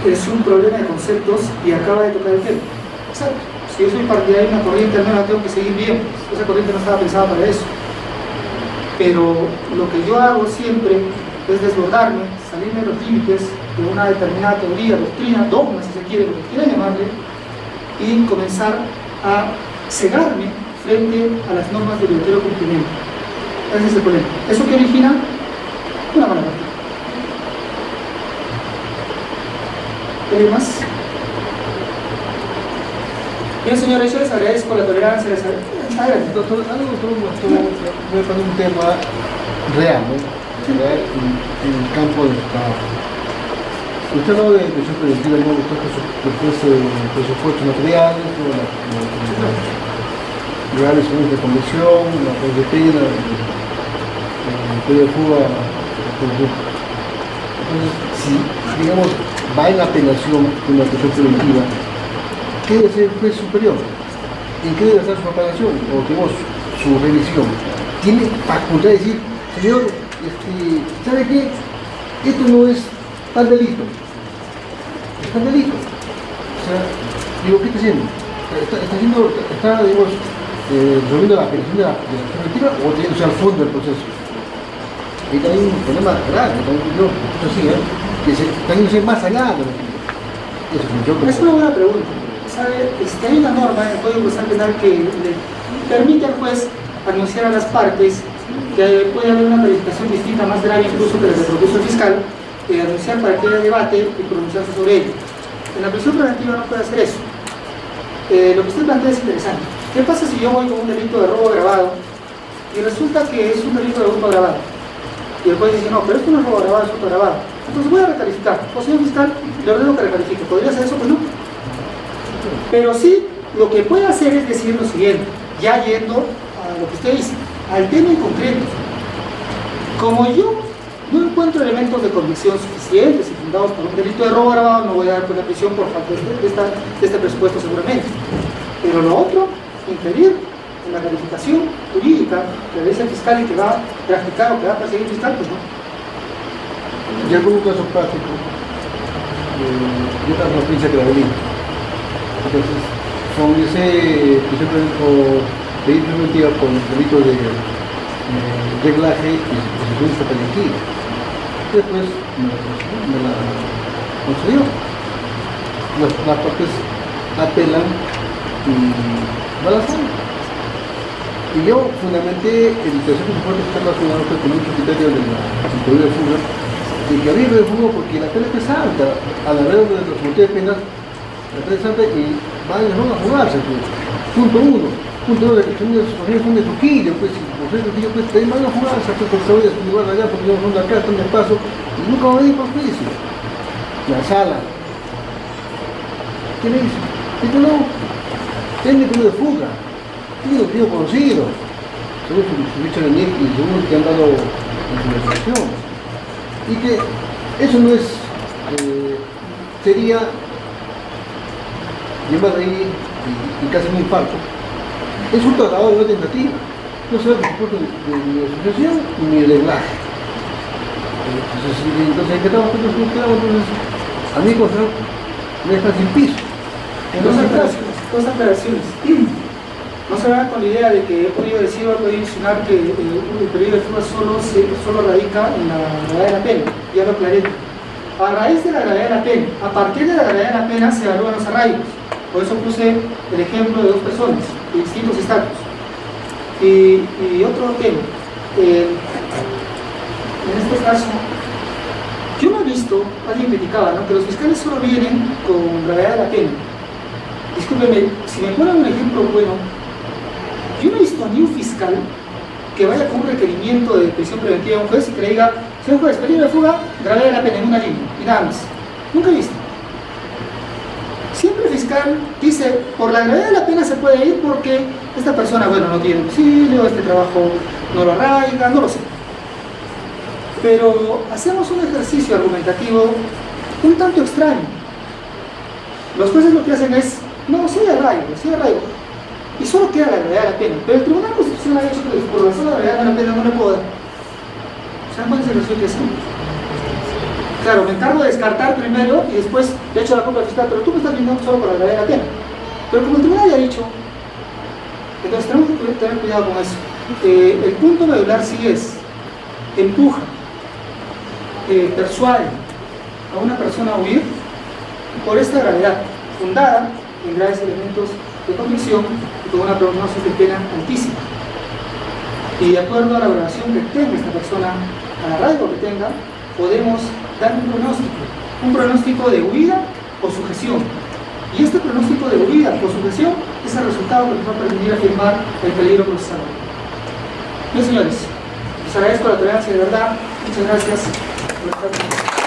[SPEAKER 2] Es un problema de conceptos y acaba de tocar el tema. Exacto. Si yo soy partidario de una corriente, al menos la tengo que seguir bien. Esa corriente no estaba pensada para eso. Pero lo que yo hago siempre es desbordarme, salir salirme de los límites de una determinada teoría, doctrina, dogma, si se quiere, lo que quiera llamarle, y comenzar a cegarme frente a las normas del obligatorio cumplimiento. Ese es el problema. ¿Eso que origina? Una mala práctica. ¿Más? Bien, señores, yo les agradezco la tolerancia. Adelante.
[SPEAKER 3] Doctor, voy a poner un tema real, ¿no? Real en el campo del trabajo. Usted habló de prisión preventiva, ¿no? Después presupuestos materiales, legales de convicción, la de pena, el periodo de fuga. Entonces, si, digamos, va en apelación con la prisión preventiva, ¿qué debe ser el juez superior? ¿En qué debe estar su apelación? O digamos, su revisión. Tiene facultad de decir, señor, ¿sabe qué? Esto no es tal delito. Es tal delito. O sea, digo, ¿qué está haciendo? Está digamos, resolviendo la apelación de la preventiva o yéndose al fondo del proceso. Ahí también hay un problema grave, que se está yéndose más allá de lo que
[SPEAKER 2] es una buena pregunta. ¿Sabe? Hay una norma en el Código Procesal Penal que le permite al juez anunciar a las partes que puede haber una calificación distinta, más grave incluso que la del recurso fiscal, anunciar para que haya debate y pronunciarse sobre ello. En la prisión preventiva no puede hacer eso. Lo que usted plantea es interesante. ¿Qué pasa si yo voy con un delito de robo agravado y resulta que es un delito de hurto agravado? Y el juez dice, no, pero esto no es robo agravado, es hurto agravado. Entonces voy a recalificar. O señor fiscal, le ordeno que recalifique. ¿Podría hacer eso? Pues no. Pero sí, lo que puede hacer es decir lo siguiente, ya yendo a lo que usted dice, al tema en concreto. Como yo no encuentro elementos de convicción suficientes y fundados por un delito de robo agravado, no voy a dar con la prisión por falta de este presupuesto seguramente. Pero lo otro, impedir en la calificación jurídica que realiza el fiscal y que va a practicar o que va a perseguir el fiscal, pues no.
[SPEAKER 3] Y algún caso práctico, yo tengo una provincia que la venía. Entonces, con ese delito preventiva con el delito de reglaje y posición estatalística. Después me la concedió. Las partes apelan y va a la sala. Y yo fundamenté el tercer presupuesto que está relacionado con muchos criterios de la teoría de fuga, y que había de fuga porque la pena es alta, alrededor de los motivos de penas, la pena es alta y van a jugarse. Pues. Punto uno. Punto dos, que son de Trujillo, pues, si por ser Trujillo, pues, te van a jugarse, pues, porque se voy a lugar allá, porque no son de acá, están de paso, y nunca van a ir por juicio. La sala. ¿Qué le dice? Esto no, técnico de fuga. Tiene un tío conocido, según su dicho de NIC y según que han dado en su declaración. Y que eso no es, sería llevar ahí y casi un infarto. Es un tratado de una tentativa. No se da presupuesto de asociación ni de reglaje. Entonces, ¿qué estamos haciendo? Entonces, a mí me dejan sin piso.
[SPEAKER 2] Dos aclaraciones. No se vayan con la idea de que he podido decir o he podido insinuar que el periodo de fuga solo radica en la gravedad de la pena. Ya lo aclaré. A raíz de la gravedad de la pena, a partir de la gravedad de la pena se evalúan los arraigos. Por eso puse el ejemplo de dos personas de distintos estatus. Y otro tema. En este caso, yo no he visto, alguien criticaba, ¿no?, que los fiscales solo vienen con gravedad de la pena. Discúlpeme, si me ponen un ejemplo bueno, yo no he visto ni un fiscal que vaya con un requerimiento de prisión preventiva a un juez y que le diga, señor juez, peligro de fuga, gravedad de la pena en una línea, y nada más. Nunca he visto. Siempre el fiscal dice, por la gravedad de la pena se puede ir porque esta persona, bueno, no tiene domicilio, este trabajo no lo arraiga, no lo sé. Pero hacemos un ejercicio argumentativo un tanto extraño. Los jueces lo que hacen es, no, sí arraigo. Y solo queda la gravedad de la pena. Pero el Tribunal Constitucional ha dicho que por razón de la gravedad de la pena no le puedo dar. ¿Saben cuál es el ejercicio que hacen? Claro, me encargo de descartar primero y después le echo la culpa al fiscal, pero tú me estás viendo solo por la gravedad de la pena. Pero como el tribunal ya ha dicho, entonces tenemos que tener cuidado con eso. El punto medular sí es, empuja persuade a una persona a huir por esta gravedad, fundada en graves elementos de convicción y con una prognosis de pena altísima. Y de acuerdo a la valoración que tenga esta persona, al arraigo que tenga, podemos dar un pronóstico de huida o sujeción. Y este pronóstico de huida o sujeción es el resultado que nos va a permitir afirmar el peligro procesal. Bien, señores, les agradezco la tolerancia de verdad. Muchas gracias por estar con nosotros.